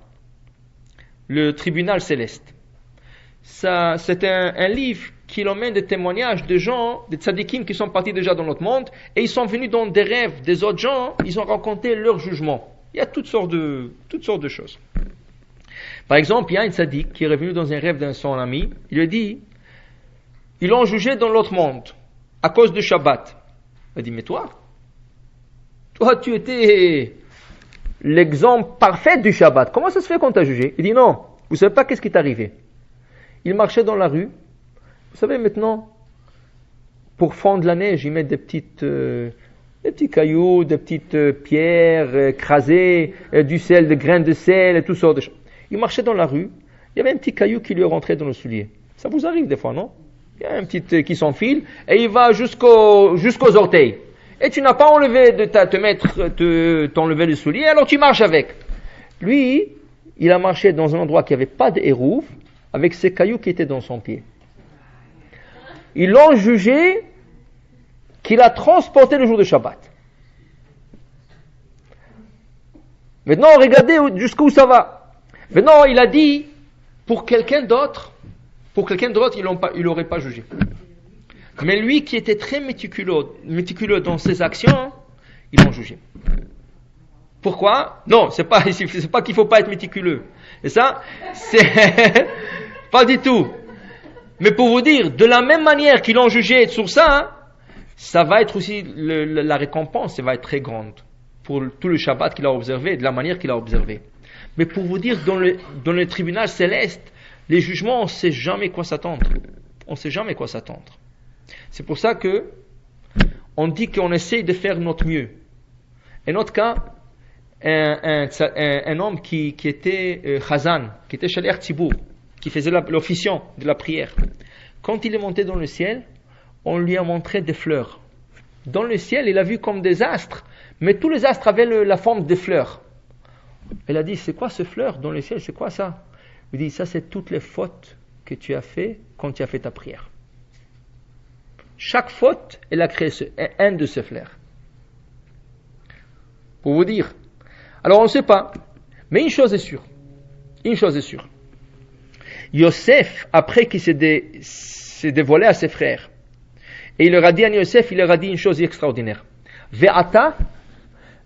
le tribunal céleste. Ça, c'est un livre qui emmène des témoignages de gens, des tzadikim qui sont partis déjà dans notre monde, et ils sont venus dans des rêves des autres gens, ils ont raconté leur jugement. Il y a toutes sortes de choses. Par exemple, il y a un tzadik qui est revenu dans un rêve d'un son ami, il lui a dit, ils l'ont jugé dans l'autre monde, à cause de Shabbat. Il a dit, mais toi, tu étais l'exemple parfait du Shabbat. Comment ça se fait qu'on t'a jugé? Il dit, non, vous savez pas qu'est-ce qui est arrivé. Il marchait dans la rue. Vous savez maintenant, pour fondre la neige, ils mettent des petits cailloux, des petites pierres écrasées, du sel, des grains de sel et tout sortes de choses. Il marchait dans la rue, il y avait un petit caillou qui lui est rentré dans le soulier. Ça vous arrive des fois, non? Il y a un petit qui s'enfile et il va jusqu'aux orteils. Et tu n'as pas enlevé t'enlever le soulier, alors tu marches avec. Lui, il a marché dans un endroit qui n'avait pas d'érouve, avec ces cailloux qui étaient dans son pied. Ils l'ont jugé qu'il a transporté le jour de Shabbat. Maintenant, regardez jusqu'où ça va. Maintenant, il a dit, pour quelqu'un d'autre, il n'aurait pas jugé. Mais lui qui était très méticuleux dans ses actions, ils l'ont jugé. Pourquoi? Non, c'est pas qu'il faut pas être méticuleux. Et ça, c'est pas du tout. Mais pour vous dire, de la même manière qu'ils l'ont jugé sur ça, ça va être aussi la récompense, ça va être très grande pour tout le Shabbat qu'il a observé, de la manière qu'il a observé. Mais pour vous dire, dans le tribunal céleste, les jugements, on ne sait jamais quoi s'attendre. On ne sait jamais quoi s'attendre. C'est pour ça que on dit qu'on essaye de faire notre mieux. Et notre cas, un homme qui était Chazan, qui était Shaliach Tzibour, qui faisait l'officiant de la prière. Quand il est monté dans le ciel, on lui a montré des fleurs. Dans le ciel, il a vu comme des astres, mais tous les astres avaient la forme des fleurs. Il a dit, c'est quoi ce fleur dans le ciel, c'est quoi ça? Il dit, ça c'est toutes les fautes que tu as fait quand tu as fait ta prière. Chaque faute, elle a créé un de ces fleurs. Pour vous dire. Alors on ne sait pas, mais une chose est sûre. Yosef, après qu'il s'est dévoilé à ses frères, et il leur a dit à Yosef, il leur a dit une chose extraordinaire. Ve'ata,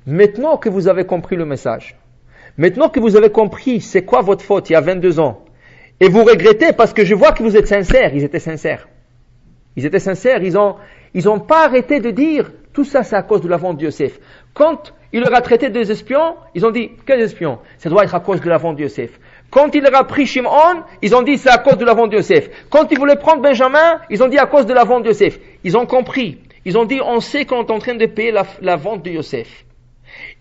maintenant que vous avez compris le message, maintenant que vous avez compris c'est quoi votre faute il y a 22 ans, et vous regrettez parce que je vois que vous êtes sincères, ils étaient sincères, ils ont pas arrêté de dire, tout ça c'est à cause de la vente de Yosef. Quand il leur a traité des espions, ils ont dit, quels espions? Ça doit être à cause de la vente de Yosef. Quand il leur a pris Shimon, ils ont dit, c'est à cause de la vente de Yosef. Quand ils voulaient prendre Benjamin, ils ont dit, à cause de la vente de Yosef. Ils ont compris. Ils ont dit, on sait qu'on est en train de payer la vente de Yosef.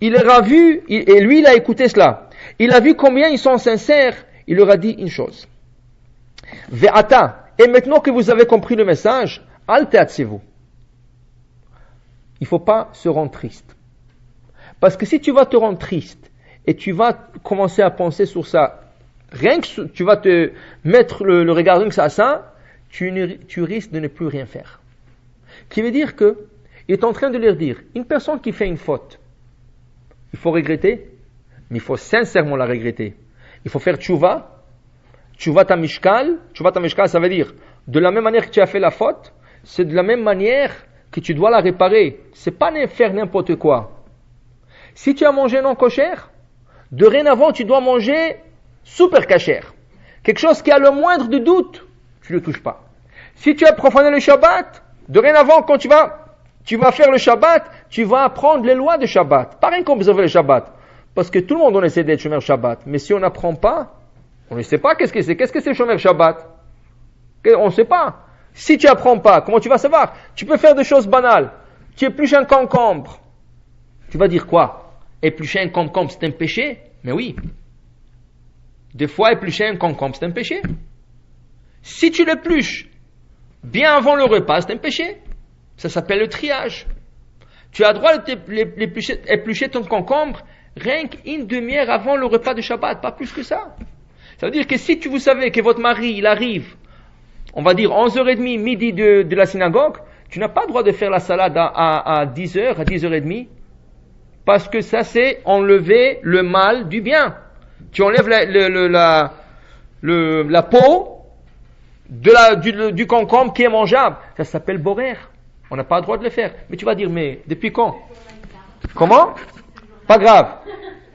Il leur a vu, et lui il a écouté cela. Il a vu combien ils sont sincères. Il leur a dit une chose. Ve'ata, et maintenant que vous avez compris le message, alteatsez-vous. Il ne faut pas se rendre triste. Parce que si tu vas te rendre triste, et tu vas commencer à penser sur ça, rien que tu vas te mettre le regard rien que à ça, tu risques de ne plus rien faire. Qui veut dire que, il est en train de leur dire, une personne qui fait une faute, il faut regretter, mais il faut sincèrement la regretter. Il faut faire tchouva tamishkal, ça veut dire, de la même manière que tu as fait la faute, c'est de la même manière que tu dois la réparer. C'est pas faire n'importe quoi. Si tu as mangé non kosher, dorénavant tu dois manger super kasher. Quelque chose qui a le moindre de doute, tu ne le touches pas. Si tu as profané le Shabbat, dorénavant quand tu vas faire le Shabbat, tu vas apprendre les lois de Shabbat. Pas rien qu'observer le Shabbat. Parce que tout le monde on essaie d'être Shomer Shabbat. Mais si on n'apprend pas, on ne sait pas qu'est-ce que c'est. Qu'est-ce que c'est Shomer Shabbat? On ne sait pas. Si tu apprends pas, comment tu vas savoir? Tu peux faire des choses banales. Tu épluches un concombre. Tu vas dire quoi? Éplucher un concombre, c'est un péché? Mais oui. Des fois, éplucher un concombre, c'est un péché. Si tu l'épluches bien avant le repas, c'est un péché. Ça s'appelle le triage. Tu as le droit d'éplucher ton concombre rien qu'une demi-heure avant le repas de Shabbat, pas plus que ça. Ça veut dire que si vous savez que votre mari, il arrive, on va dire 11h30, midi de la synagogue, Tu n'as pas le droit de faire la salade à 10h, à 10h30, parce que ça c'est enlever le mal du bien. Tu enlèves la peau du concombre qui est mangeable. Ça s'appelle borer. On n'a pas le droit de le faire. Mais tu vas dire, mais depuis quand? Comment? Pas grave.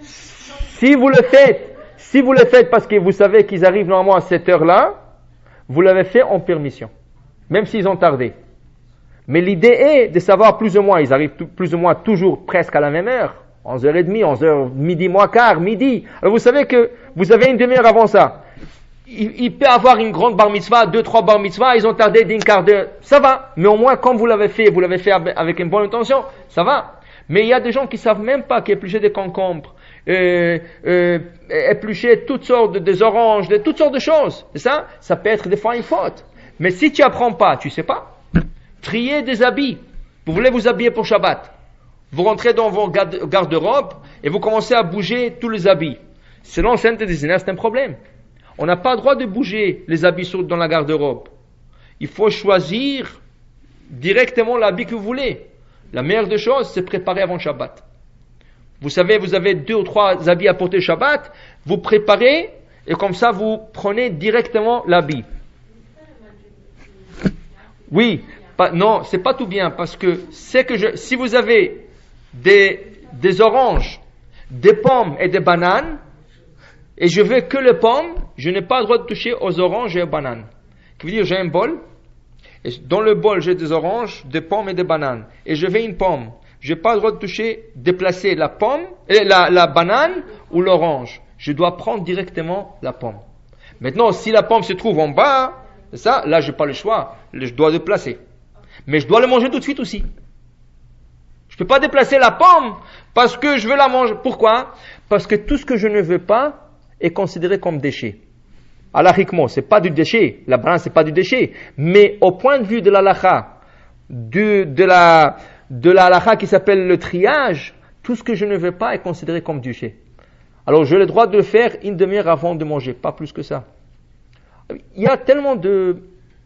Si vous le faites parce que vous savez qu'ils arrivent normalement à cette heure-là, vous l'avez fait en permission. Même s'ils ont tardé. Mais l'idée est de savoir plus ou moins, ils arrivent plus ou moins toujours presque à la même heure. 11h30, 11h, midi moins quart, midi. Alors vous savez que vous avez une demi-heure avant ça. Il peut avoir une grande bar mitzvah, 2-3 bar mitzvah, ils ont tardé d'une quart d'heure. Ça va. Mais au moins, comme vous l'avez fait avec une bonne intention, ça va. Mais il y a des gens qui savent même pas qu'éplucher des concombres, éplucher toutes sortes des oranges, toutes sortes de choses. C'est ça? Ça peut être des fois une faute. Mais si tu apprends pas, tu sais pas. Trier des habits. Vous voulez vous habiller pour Shabbat. Vous rentrez dans vos garde-robes et vous commencez à bouger tous les habits. Selon le Sainte des c'est un problème. On n'a pas le droit de bouger les habits dans la garde-robe. Il faut choisir directement l'habit que vous voulez. La meilleure des choses, c'est préparer avant Shabbat. Vous savez, vous avez 2 ou 3 habits à porter Shabbat, vous préparez et comme ça vous prenez directement l'habit. Oui, non, c'est pas tout bien parce que si vous avez des oranges, des pommes et des bananes, et je veux que les pommes, je n'ai pas le droit de toucher aux oranges et aux bananes. Ça veut dire, j'ai un bol, et dans le bol, j'ai des oranges, des pommes et des bananes. Et je veux une pomme. Je n'ai pas le droit de déplacer la pomme, la banane ou l'orange. Je dois prendre directement la pomme. Maintenant, si la pomme se trouve en bas, c'est ça, là, je n'ai pas le choix. Je dois déplacer. Mais je dois le manger tout de suite aussi. Je ne peux pas déplacer la pomme parce que je veux la manger. Pourquoi? Parce que tout ce que je ne veux pas est considéré comme déchet. Halachiquement, c'est pas du déchet. La banane, c'est pas du déchet. Mais au point de vue de l'halakha, de la halakha qui s'appelle le triage, tout ce que je ne veux pas est considéré comme déchet. Alors, j'ai le droit de le faire une demi-heure avant de manger, pas plus que ça. Il y a tellement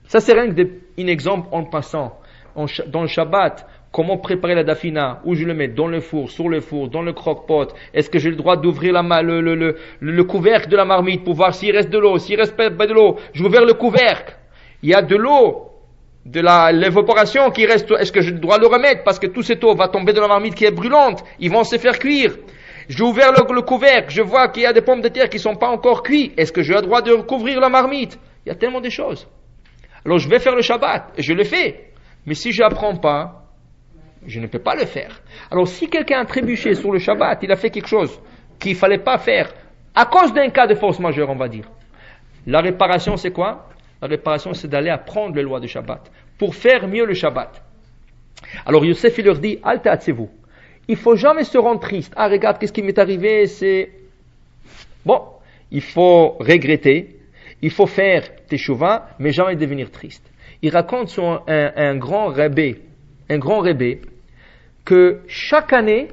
ça c'est rien qu'un exemple en passant. Dans le Shabbat, comment préparer la dafina? Où je le mets? Dans le four, sur le four, dans le croque-pot. Est-ce que j'ai le droit d'ouvrir le couvercle de la marmite pour voir s'il reste de l'eau? S'il reste pas de l'eau, j'ai ouvert le couvercle. Il y a de l'eau, de l'évaporation qui reste. Est-ce que j'ai le droit de le remettre? Parce que toute cette eau va tomber dans la marmite qui est brûlante. Ils vont se faire cuire. J'ai ouvert le couvercle. Je vois qu'il y a des pommes de terre qui sont pas encore cuites. Est-ce que j'ai le droit de recouvrir la marmite? Il y a tellement de choses. Alors je vais faire le Shabbat. Et je le fais. Mais si je n'apprends pas, je ne peux pas le faire. Alors si quelqu'un a trébuché sur le Shabbat, il a fait quelque chose qu'il ne fallait pas faire, à cause d'un cas de force majeure, on va dire. La réparation, c'est quoi? La réparation, c'est d'aller apprendre les lois du Shabbat, pour faire mieux le Shabbat. Alors Yosef, il leur dit, Alta'atzevou. Il faut jamais se rendre triste. Ah, regarde, qu'est-ce qui m'est arrivé, Bon, il faut regretter, il faut faire teshuva, mais jamais devenir triste. Il raconte sur un grand rebbe, que chaque année,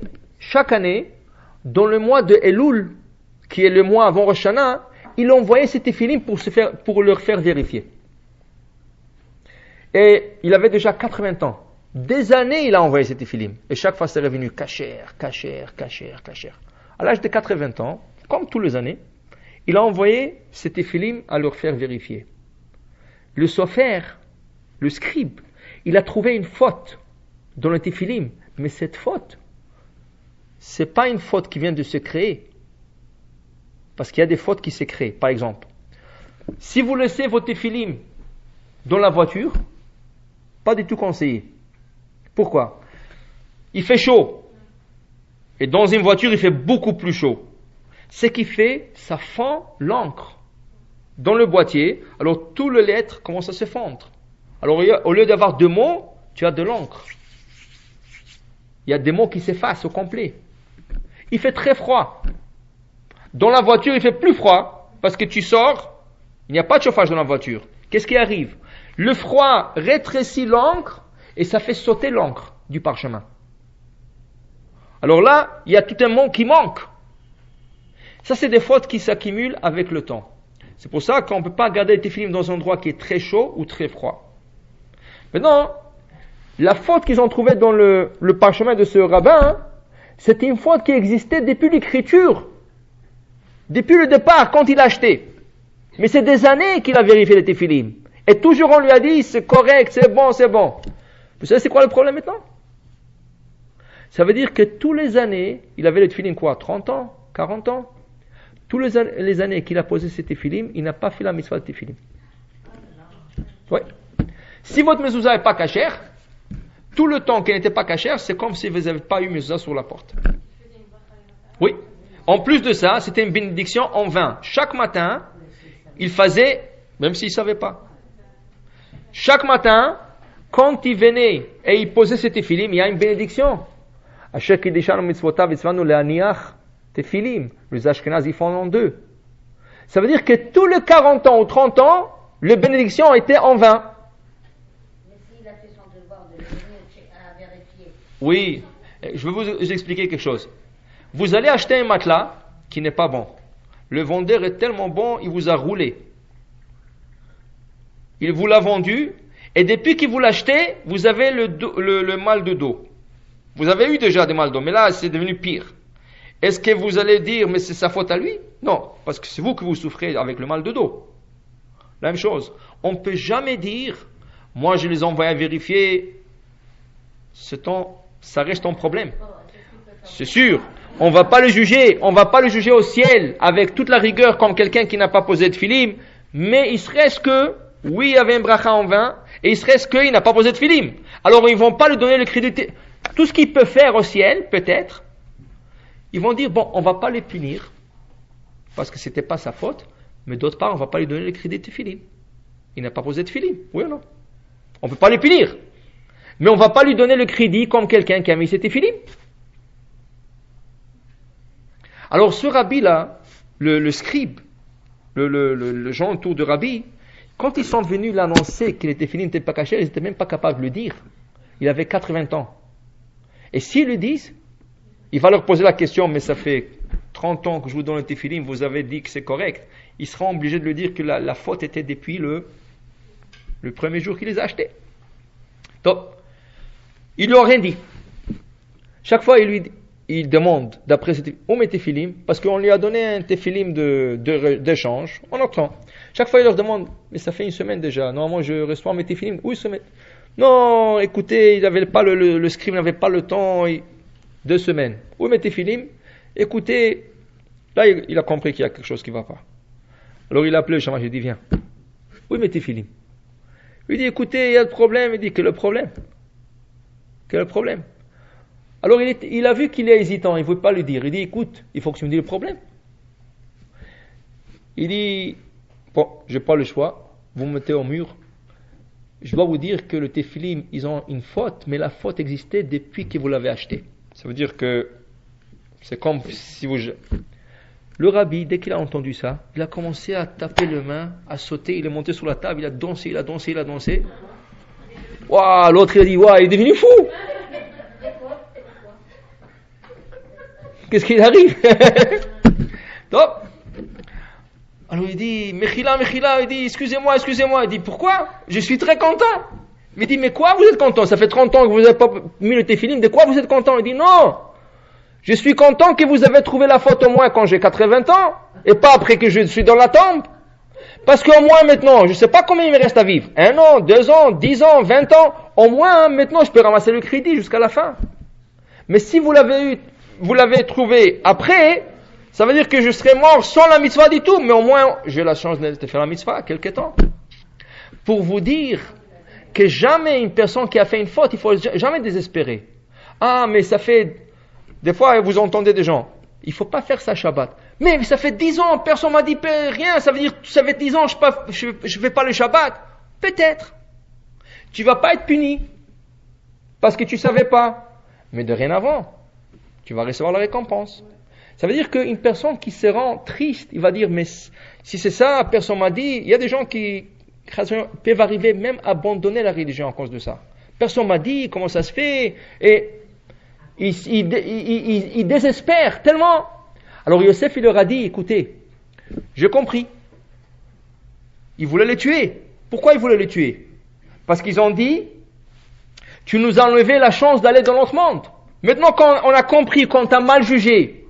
dans le mois de Elul, qui est le mois avant Rosh Hashanah, il envoyait ces téphilim pour leur faire vérifier. Et il avait déjà 80 ans. Des années, il a envoyé ces téphilim. Et chaque fois, c'est revenu kasher. À l'âge de 80 ans, comme tous les années, il a envoyé ces téphilim à leur faire vérifier. Le sofer, le scribe, il a trouvé une faute dans le téphilim. Mais cette faute, c'est pas une faute qui vient de se créer. Parce qu'il y a des fautes qui se créent. Par exemple, si vous laissez vos téphilim dans la voiture, pas du tout conseillé. Pourquoi? Il fait chaud. Et dans une voiture, il fait beaucoup plus chaud. Ce qui fait, ça fend l'encre dans le boîtier. Alors, tout le lettre commence à se fondre. Alors, au lieu d'avoir 2 mots, tu as de l'encre. Il y a des mots qui s'effacent au complet. Il fait très froid. Dans la voiture, il fait plus froid parce que tu sors, il n'y a pas de chauffage dans la voiture. Qu'est-ce qui arrive? Le froid rétrécit l'encre et ça fait sauter l'encre du parchemin. Alors là, il y a tout un mot qui manque. Ça, c'est des fautes qui s'accumulent avec le temps. C'est pour ça qu'on ne peut pas garder le téphilim dans un endroit qui est très chaud ou très froid. Maintenant, La faute qu'ils ont trouvée dans le parchemin de ce rabbin, hein, c'était une faute qui existait depuis l'écriture. Depuis le départ, quand il a acheté. Mais c'est des années qu'il a vérifié les téphilim. Et toujours on lui a dit, c'est correct, c'est bon, c'est bon. Vous savez c'est quoi le problème maintenant? Ça veut dire que tous les années, il avait les téphilim quoi? 30 ans? 40 ans? Tous les années qu'il a posé ces téphilim, il n'a pas fait la mitzvah de téphilim. Oui. Si votre mezouza n'est pas cachère, tout le temps qu'elle n'était pas cachère, c'est comme si vous n'avez pas eu mezouza sur la porte. Oui. En plus de ça, c'était une bénédiction en vin. Chaque matin, il faisait, même s'il ne savait pas. Chaque matin, quand il venait et il posait ses téphilim, il y a une bénédiction. Les Ashkenazes, ils font en deux. Ça veut dire que tous les 40 ans ou 30 ans, les bénédictions étaient en vin. Mais s'il a fait son devoir de venir à vérifier. Oui, je vais vous expliquer quelque chose. Vous allez acheter un matelas qui n'est pas bon. Le vendeur est tellement bon, il vous a roulé. Il vous l'a vendu, et depuis qu'il vous l'a acheté, vous avez le mal de dos. Vous avez eu déjà des mal de dos, mais là, c'est devenu pire. Est-ce que vous allez dire, mais c'est sa faute à lui? Non, parce que c'est vous que vous souffrez avec le mal de dos. La même chose. On ne peut jamais dire, moi je les envoie à vérifier, ça reste ton problème. C'est sûr. On ne va pas le juger. On ne va pas le juger au ciel avec toute la rigueur comme quelqu'un qui n'a pas posé de filim. Mais il serait que, oui, il y avait un bracha en vin, et il serait qu'il n'a pas posé de filim. Alors ils ne vont pas lui donner le crédit. Tout ce qu'il peut faire au ciel, peut-être, ils vont dire, bon, on ne va pas les punir, parce que ce n'était pas sa faute, mais d'autre part, on ne va pas lui donner le crédit de filim. Il n'a pas posé de filim, oui ou non? On ne peut pas les punir. Mais on ne va pas lui donner le crédit comme quelqu'un qui a mis ses filim. Alors ce rabbi-là, le scribe, le gens autour de rabbi, quand ils sont venus l'annoncer que les téfilim n'étaient pas cachés, ils n'étaient même pas capables de le dire. Il avait 80 ans. Et s'ils le disent, il va leur poser la question, mais ça fait 30 ans que je vous donne le téfilim, vous avez dit que c'est correct. Ils seront obligés de le dire que la faute était depuis le premier jour qu'il les a achetés. Donc, ils lui ont rien dit. Chaque fois, il demande, d'après où mes téfilim, parce qu'on lui a donné un téfilim d'échange, on attend. Chaque fois, il leur demande, mais ça fait une semaine déjà, normalement je reçois mes téfilim, où une semaine? Non, écoutez, il avait pas le scribe n'avait pas le temps, 2 semaines. Où mes téfilim? Écoutez, là il a compris qu'il y a quelque chose qui ne va pas. Alors il a appelé le chamash, il dit, viens. Où mes téfilim? Il dit, écoutez, il y a le problème. Il dit, quel est le problème? Quel est le problème? Alors il a vu qu'il est hésitant, il ne veut pas le dire. Il dit, écoute, il faut que tu me dises le problème. Il dit, bon, je n'ai pas le choix, vous me mettez au mur. Je dois vous dire que le téfilim, ils ont une faute, mais la faute existait depuis que vous l'avez acheté. Ça veut dire que c'est comme si vous... Le rabbi, dès qu'il a entendu ça, il a commencé à taper les mains, à sauter, il est monté sur la table, il a dansé. Waouh, l'autre il a dit, waouh, il est devenu fou. Qu'est-ce qu'il arrive? Donc, alors il dit, Mechila, il dit, excusez-moi. Il dit, pourquoi? Je suis très content. Il dit, mais quoi vous êtes content? Ça fait 30 ans que vous n'avez pas mis le téfilim, de quoi vous êtes content? Il dit, non, je suis content que vous avez trouvé la faute au moins quand j'ai 80 ans, et pas après que je suis dans la tombe. Parce qu'au moins maintenant, je ne sais pas combien il me reste à vivre. 1 an, 2 ans, 10 ans, 20 ans, au moins maintenant je peux ramasser le crédit jusqu'à la fin. Mais si vous l'avez trouvé après, ça veut dire que je serai mort sans la mitzvah du tout, mais au moins j'ai la chance de faire la mitzvah quelque temps. Pour vous dire que jamais une personne qui a fait une faute, il ne faut jamais désespérer. Ah, mais ça fait... Des fois, vous entendez des gens, il ne faut pas faire ça Shabbat. Mais ça fait 10 ans, personne ne m'a dit rien, ça veut dire que ça fait 10 ans, je ne fais pas le Shabbat. Peut-être. Tu ne vas pas être puni, parce que tu ne savais pas. Mais de rien avant, tu vas recevoir la récompense. Ça veut dire qu'une personne qui se rend triste, il va dire, mais si c'est ça, personne m'a dit, il y a des gens qui peuvent arriver même à abandonner la religion à cause de ça. Personne m'a dit, comment ça se fait, et il désespère tellement. Alors Yosef, il leur a dit, écoutez, j'ai compris. Il voulait les tuer. Pourquoi il voulait les tuer? Parce qu'ils ont dit, Tu nous as enlevé la chance d'aller dans l'autre monde. Maintenant qu'on a compris qu'on t'a mal jugé,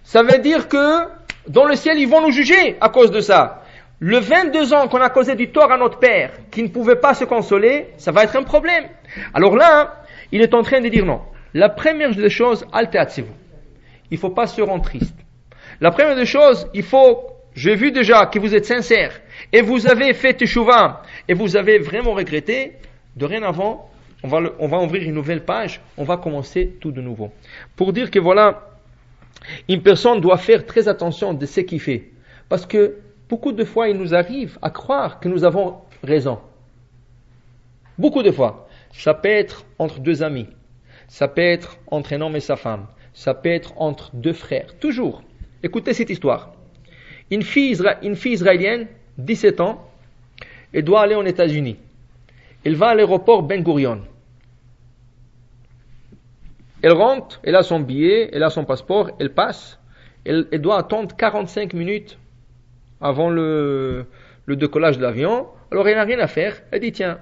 ça veut dire que dans le ciel, ils vont nous juger à cause de ça. Le 22 ans qu'on a causé du tort à notre père, qui ne pouvait pas se consoler, ça va être un problème. Alors là, il est en train de dire non. La première des choses, altéatsez-vous. Il ne faut pas se rendre triste. La première des choses, j'ai vu déjà que vous êtes sincère, et vous avez fait teshuva, et vous avez vraiment regretté, dorénavant, on va ouvrir une nouvelle page, on va commencer tout de nouveau. Pour dire que voilà, une personne doit faire très attention de ce qu'il fait. Parce que beaucoup de fois, il nous arrive à croire que nous avons raison. Beaucoup de fois. Ça peut être entre deux amis. Ça peut être entre un homme et sa femme. Ça peut être entre deux frères. Toujours. Écoutez cette histoire. Une fille israélienne, 17 ans, elle doit aller aux États-Unis. Elle va à l'aéroport Ben Gurion. Elle rentre, elle a son billet, elle a son passeport, elle passe. Elle doit attendre 45 minutes avant le décollage de l'avion. Alors elle n'a rien à faire. Elle dit tiens,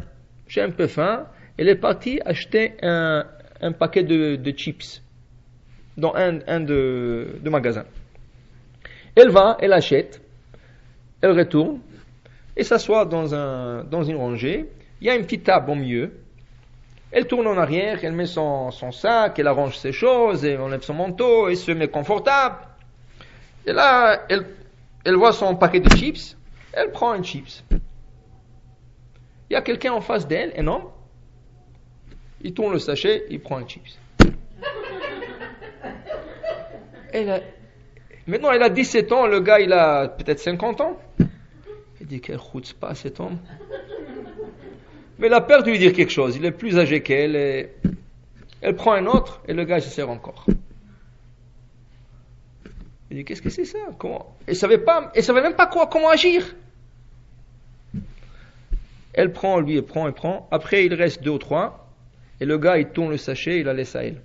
j'ai un peu faim. Elle est partie acheter un paquet de chips dans un de magasins. Elle va, elle achète, elle retourne et s'assoit dans une rangée. Il y a une petite table au milieu. Elle tourne en arrière, elle met son sac, elle arrange ses choses, elle enlève son manteau, elle se met confortable. Et là, elle voit son paquet de chips, elle prend un chips. Il y a quelqu'un en face d'elle, un homme. Il tourne le sachet, il prend un chips. Maintenant, elle a 17 ans, le gars, il a peut-être 50 ans. Elle dit qu'elle route pas cet homme. Mais elle a peur de lui dire quelque chose. Il est plus âgé qu'elle. Elle prend un autre et le gars se sert encore. Elle dit qu'est-ce que c'est ça? Comment? Elle savait même pas comment agir. Elle prend, lui, elle prend. Après, il reste 2 ou 3. Et le gars, il tourne le sachet, il la laisse à elle.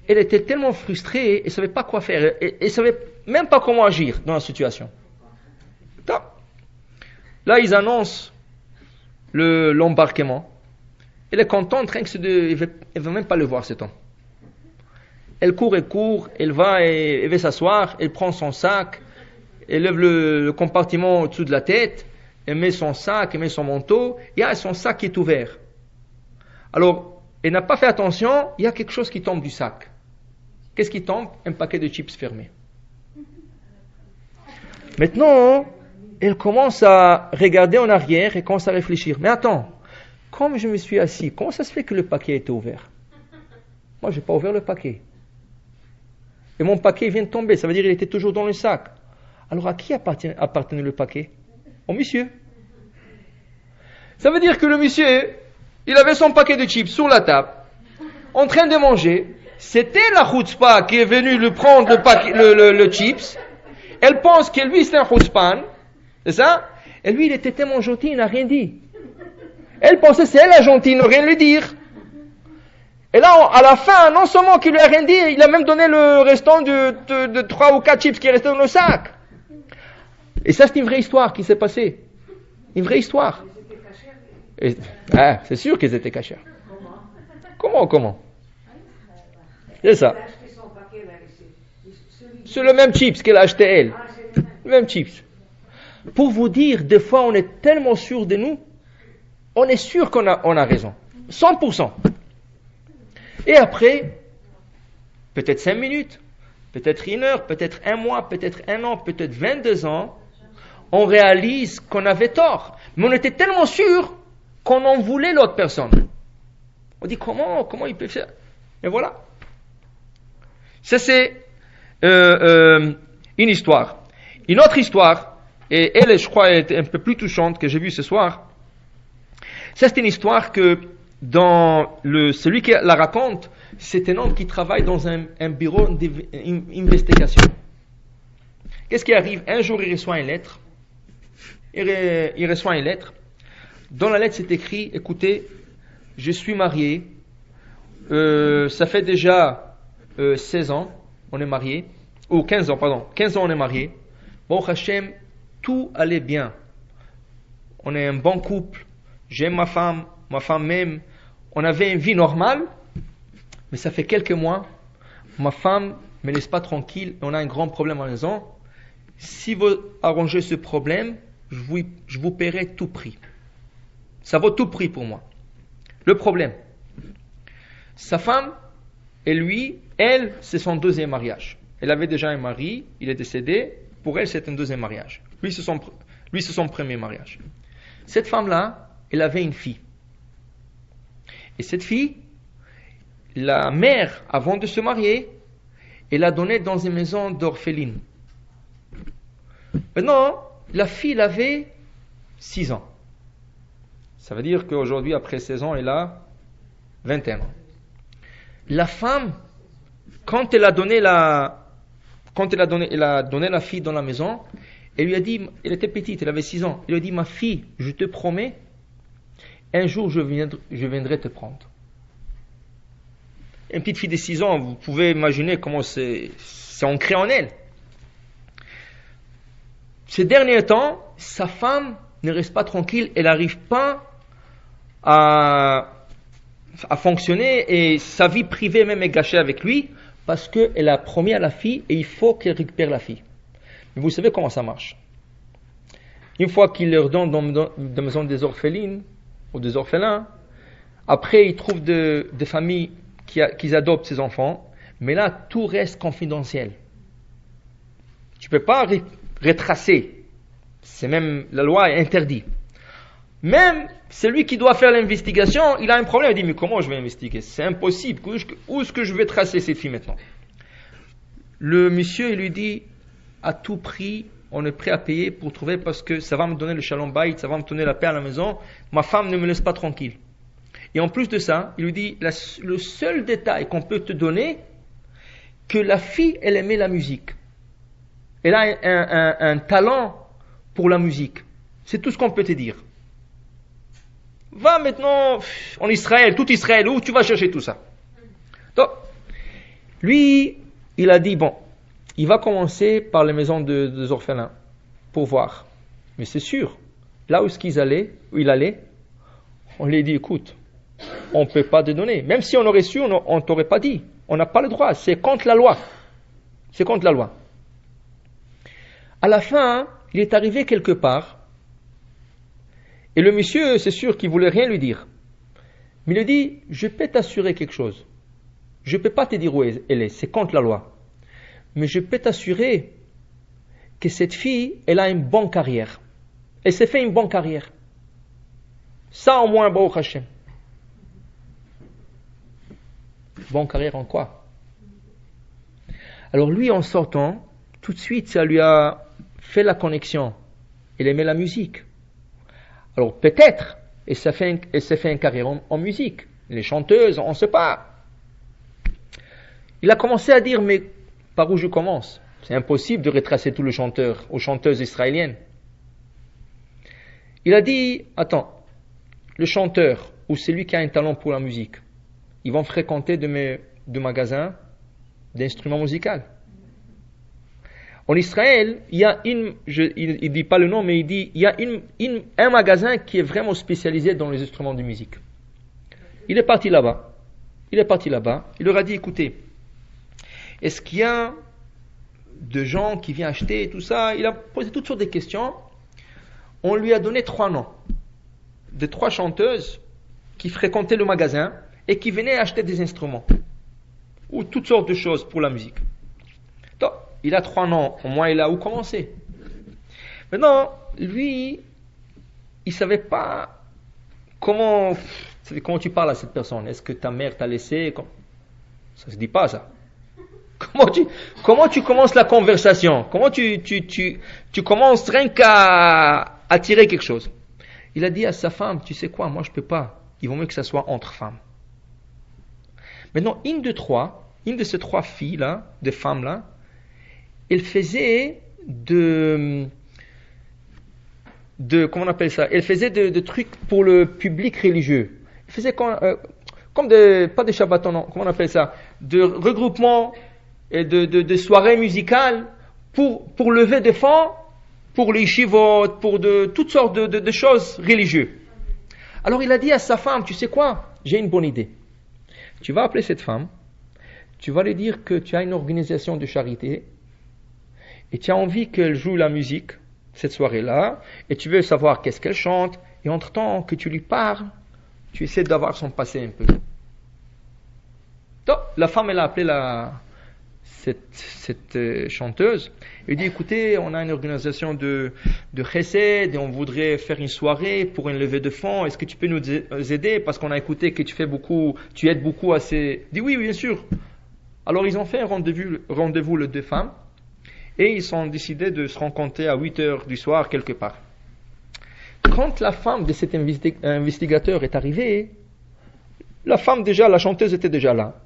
Elle était tellement frustrée, elle savait pas quoi faire. Elle savait même pas comment agir dans la situation. Là, ils annoncent l'embarquement. Elle est contente, rien que elle veut même pas le voir cet homme. Elle court, elle va s'asseoir, elle prend son sac, elle lève le compartiment au-dessous de la tête, elle met son sac, elle met son manteau, il y a son sac qui est ouvert. Alors, elle n'a pas fait attention, il y a quelque chose qui tombe du sac. Qu'est-ce qui tombe? Un paquet de chips fermé. Maintenant, elle commence à regarder en arrière et commence à réfléchir. Mais attends, comme je me suis assis, comment ça se fait que le paquet était ouvert? Moi, je n'ai pas ouvert le paquet. Et mon paquet vient de tomber, ça veut dire qu'il était toujours dans le sac. Alors à qui appartenait le paquet? Au monsieur. Ça veut dire que le monsieur, il avait son paquet de chips sur la table, en train de manger. C'était la chutzpah qui est venue lui prendre le chips. Elle pense que lui, c'est un chutzpan. C'est ça? Et lui, il était tellement gentil, il n'a rien dit. Elle pensait c'est elle la gentille, il n'a rien lui dire. Et là, à la fin, non seulement qu'il lui a rien dit, il a même donné le restant de 3 ou 4 chips qui restaient dans le sac. Et ça, c'est une vraie histoire qui s'est passée. Une vraie histoire. C'est sûr qu'ils étaient cachés. Comment? C'est ça. C'est le même chips qu'elle a acheté elle. Le même chips. Pour vous dire, des fois, on est tellement sûr de nous, on est sûr qu'on a raison. 100%. Et après, peut-être 5 minutes, peut-être 1 heure, peut-être 1 mois, peut-être 1 an, peut-être 22 ans, on réalise qu'on avait tort. Mais on était tellement sûr qu'on en voulait l'autre personne. On dit comment il peut faire? Et voilà. Ça c'est une histoire. Une autre histoire, et elle, je crois, est un peu plus touchante que j'ai vue ce soir. Ça c'est une histoire que celui qui la raconte, c'est un homme qui travaille dans un bureau d'investigation. Qu'est-ce qui arrive? Un jour, il reçoit une lettre. Il reçoit une lettre. Dans la lettre, c'est écrit, écoutez, je suis marié. Ça fait déjà 16 ans, on est marié. Ou 15 ans, pardon. 15 ans, on est marié. Bon, Hachem, tout allait bien. On est un bon couple. J'aime ma femme. ma femme même, on avait une vie normale, mais ça fait quelques mois, ma femme me laisse pas tranquille et on a un grand problème à la maison. Si vous arrangez ce problème, je vous paierai tout prix. Ça vaut tout prix pour moi. Le problème, sa femme et lui, elle, c'est son deuxième mariage. Elle avait déjà un mari, il est décédé. Pour elle, c'est un deuxième mariage. Lui, c'est son premier mariage. Cette femme-là, elle avait une fille. Et cette fille, la mère, avant de se marier, elle l'a donnée dans une maison d'orpheline. Maintenant, la fille, elle avait 6 ans. Ça veut dire qu'aujourd'hui, après 16 ans, elle a 21 ans. La femme, quand elle a donné la fille dans la maison, elle lui a dit, elle était petite, elle avait 6 ans, elle lui a dit, ma fille, je te promets, un jour je viendrai te prendre. Une petite fille de 6 ans, vous pouvez imaginer comment c'est ancré en elle. Ces derniers temps, sa femme ne reste pas tranquille, elle n'arrive pas à fonctionner et sa vie privée même est gâchée avec lui parce qu'elle a promis à la fille et il faut qu'elle récupère la fille. Mais vous savez comment ça marche. Une fois qu'il leur donne dans la maison des orphelines ou des orphelins, après ils trouvent des familles qui adoptent ces enfants, mais là tout reste confidentiel. Tu ne peux pas retracer. C'est même, la loi est interdite. Même celui qui doit faire l'investigation, il a un problème. Il dit, mais comment je vais investiguer? C'est impossible. Où est-ce que je vais tracer cette fille maintenant? Le monsieur, il lui dit, à tout prix, on est prêt à payer pour trouver parce que ça va me donner le shalom bayit, ça va me donner la paix à la maison. Ma femme ne me laisse pas tranquille. Et en plus de ça, il lui dit, le seul détail qu'on peut te donner, que la fille, elle aimait la musique. Elle a un talent pour la musique. C'est tout ce qu'on peut te dire. Va maintenant en Israël, tout Israël, où tu vas chercher tout ça? Donc, lui, il a dit, bon, il va commencer par les maisons des orphelins pour voir. Mais c'est sûr, là où il allait, on lui a dit, écoute, on ne peut pas te donner. Même si on aurait su, on ne t'aurait pas dit. On n'a pas le droit, c'est contre la loi. C'est contre la loi. À la fin, il est arrivé quelque part, et le monsieur, c'est sûr qu'il voulait rien lui dire. Mais il a dit, je peux t'assurer quelque chose. Je ne peux pas te dire où elle est, c'est contre la loi. Mais je peux t'assurer que cette fille, elle a une bonne carrière. Elle s'est fait une bonne carrière. Ça au moins, Baruch Hashem. Bonne carrière en quoi? Alors lui, en sortant, tout de suite, ça lui a fait la connexion. Il aimait la musique. Alors peut-être, elle s'est fait une carrière en musique. Les chanteuses, on ne sait pas. Il a commencé à dire, mais par où je commence? C'est impossible de retracer tous les chanteurs aux chanteuses israéliennes. Il a dit, attends, le chanteur ou celui qui a un talent pour la musique, ils vont fréquenter de magasins d'instruments musicaux. En Israël, il y a il dit pas le nom, mais il dit, il y a un magasin qui est vraiment spécialisé dans les instruments de musique. Il est parti là-bas. Il leur a dit, écoutez, est-ce qu'il y a de gens qui viennent acheter tout ça? Il a posé toutes sortes de questions. On lui a donné 3 noms de 3 chanteuses qui fréquentaient le magasin et qui venaient acheter des instruments ou toutes sortes de choses pour la musique. Donc, il a 3 noms, au moins il a où commencer. Maintenant, lui, il savait pas comment tu parles à cette personne. Est-ce que ta mère t'a laissé? Ça se dit pas ça. Comment tu commences la conversation? Comment tu commences rien qu'à attirer quelque chose? Il a dit à sa femme, tu sais quoi, moi je peux pas. Il vaut mieux que ça soit entre femmes. Maintenant, une de ces 3 filles-là, de femmes-là, elle faisait comment on appelle ça? Elle faisait de trucs pour le public religieux. Elle faisait pas des Shabbatons, non, comment on appelle ça? De regroupements et de soirées musicales pour lever des fonds, pour les shivot, pour toutes sortes de choses religieuses. Alors il a dit à sa femme, tu sais quoi? J'ai une bonne idée. Tu vas appeler cette femme, tu vas lui dire que tu as une organisation de charité et tu as envie qu'elle joue la musique cette soirée-là et tu veux savoir qu'est-ce qu'elle chante et entre-temps que tu lui parles, tu essaies d'avoir son passé un peu. Donc, la femme, elle a appelé cette chanteuse. Elle dit, écoutez, on a une organisation de chesed et on voudrait faire une soirée pour une levée de fonds. Est-ce que tu peux nous aider? Parce qu'on a écouté que tu aides beaucoup à ces... Elle dit, oui, bien sûr. Alors, ils ont fait un rendez-vous les deux femmes et ils ont décidé de se rencontrer à 8 heures du soir quelque part. Quand la femme de cet investigateur est arrivée, la femme déjà, la chanteuse était déjà là.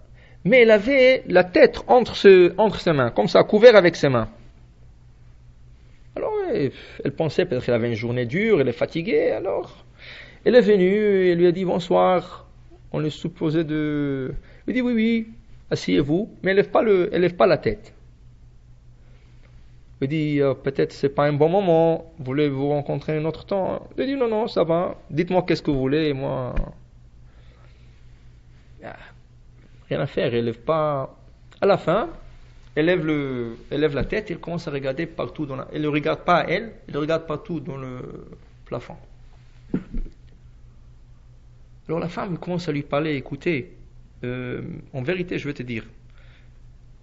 Mais elle avait la tête entre ses mains, comme ça, couvert avec ses mains. Alors, elle pensait peut-être qu'elle avait une journée dure, elle est fatiguée, alors elle est venue et lui a dit bonsoir. On le supposait de... Il dit oui, asseyez-vous, mais elle lève pas la tête. Il dit peut-être c'est pas un bon moment, voulez-vous rencontrer un autre temps? Il dit non, ça va, dites-moi qu'est-ce que vous voulez et moi... Rien à faire, elle lève pas. À la fin, elle lève la tête et elle commence à regarder partout elle ne regarde pas à elle, elle regarde partout dans le plafond. Alors la femme commence à lui parler, écoutez, en vérité, je vais te dire,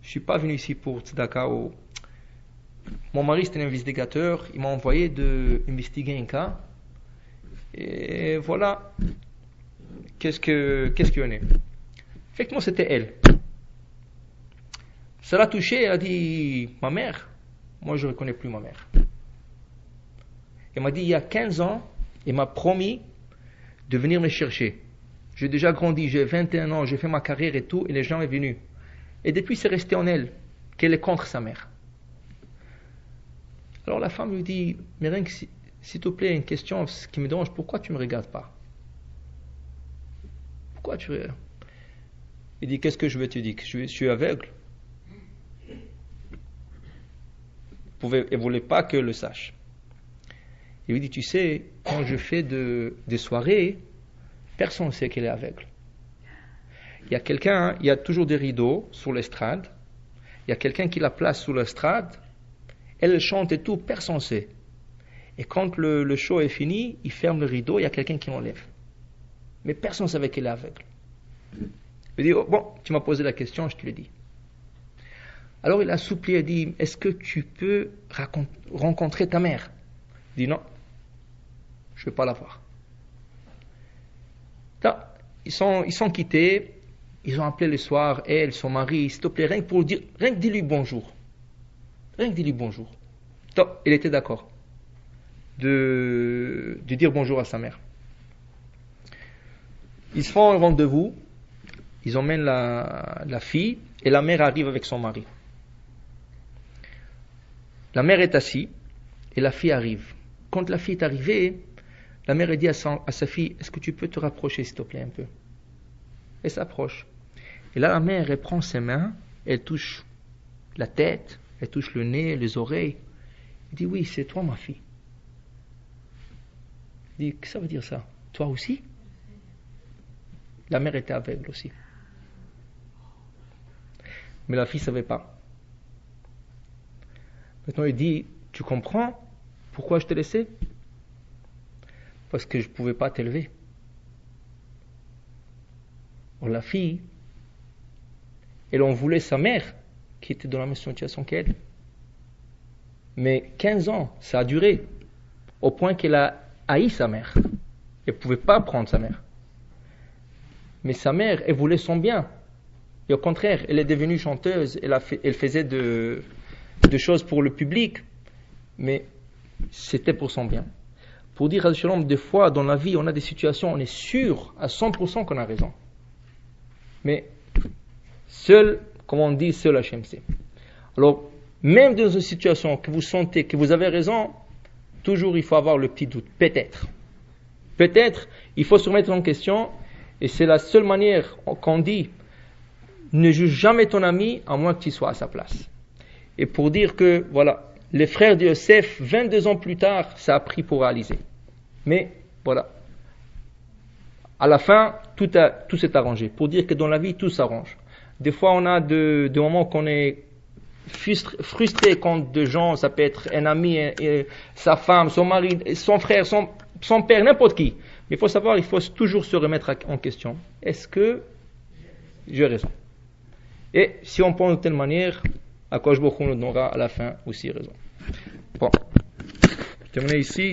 je suis pas venu ici pour tzedaka. Mon mari c'est un investigateur, il m'a envoyé d'investiguer un cas. Et voilà, qu'est-ce qu'il y en a? Effectivement, c'était elle. Ça l'a touchée, elle a dit, ma mère, moi je ne reconnais plus ma mère. Elle m'a dit, il y a 15 ans, elle m'a promis de venir me chercher. J'ai déjà grandi, j'ai 21 ans, j'ai fait ma carrière et tout, et les gens sont venus. Et depuis, c'est resté en elle, qu'elle est contre sa mère. Alors la femme lui dit, mais rien que s'il te plaît, une question, ce qui me dérange, pourquoi tu ne me regardes pas? Pourquoi tu regardes? Il dit, qu'est-ce que je vais te dire? Que je suis aveugle. Elle ne voulait pas que je le sache. Il lui dit, tu sais, quand je fais des soirées, personne ne sait qu'elle est aveugle. Il y a toujours des rideaux sur l'estrade. Il y a quelqu'un qui la place sur l'estrade. Elle chante et tout, personne ne sait. Et quand le show est fini, il ferme le rideau, il y a quelqu'un qui l'enlève. Mais personne ne savait qu'elle est aveugle. Il dit, oh, bon, tu m'as posé la question, je te l'ai dit. Alors il a supplié, il dit, est-ce que tu peux rencontrer ta mère? Il dit, non, je ne veux pas la voir. Là, ils sont quittés, ils ont appelé le soir, elle, son mari, s'il te plaît, rien que dis-lui bonjour. Rien que dis-lui bonjour. Donc, il était d'accord de dire bonjour à sa mère. Ils se font un rendez-vous. Ils emmènent la fille et la mère arrive avec son mari. La mère est assise et la fille arrive. Quand la fille est arrivée, la mère dit à sa fille, est-ce que tu peux te rapprocher s'il te plaît un peu? Elle s'approche. Et là la mère, elle prend ses mains, elle touche la tête, elle touche le nez, les oreilles. Elle dit, oui, c'est toi ma fille. Elle dit, qu'est-ce que ça veut dire ça? Toi aussi? La mère était aveugle aussi. Mais la fille ne savait pas. Maintenant, il dit, tu comprends pourquoi je t'ai laissé? Parce que je ne pouvais pas t'élever. Or, la fille, elle en voulait sa mère, qui était dans la même situation qu'elle. Mais 15 ans, ça a duré, au point qu'elle a haï sa mère. Elle ne pouvait pas prendre sa mère. Mais sa mère, elle voulait son bien. Et au contraire, elle est devenue chanteuse, elle faisait de choses pour le public, mais c'était pour son bien. Pour dire à Shalom, des fois dans la vie, on a des situations, on est sûr à 100% qu'on a raison. Mais seul, comme on dit, seul Hachem sait. Alors, même dans une situation que vous sentez que vous avez raison, toujours il faut avoir le petit doute. Peut-être, il faut se remettre en question, et c'est la seule manière qu'on dit, ne juge jamais ton ami à moins que tu sois à sa place. Et pour dire que, voilà, les frères de Yosef, 22 ans plus tard, ça a pris pour réaliser. Mais, voilà, À la fin, tout s'est arrangé. Pour dire que dans la vie, tout s'arrange. Des fois, on a des moments qu'on est frustré contre des gens, ça peut être un ami, sa femme, son mari, son frère, son père, n'importe qui. Mais il faut savoir, il faut toujours se remettre en question. Est-ce que j'ai raison? Et si on pense de telle manière, à quoi je vous donnera à la fin aussi raison. Bon, je termine ici.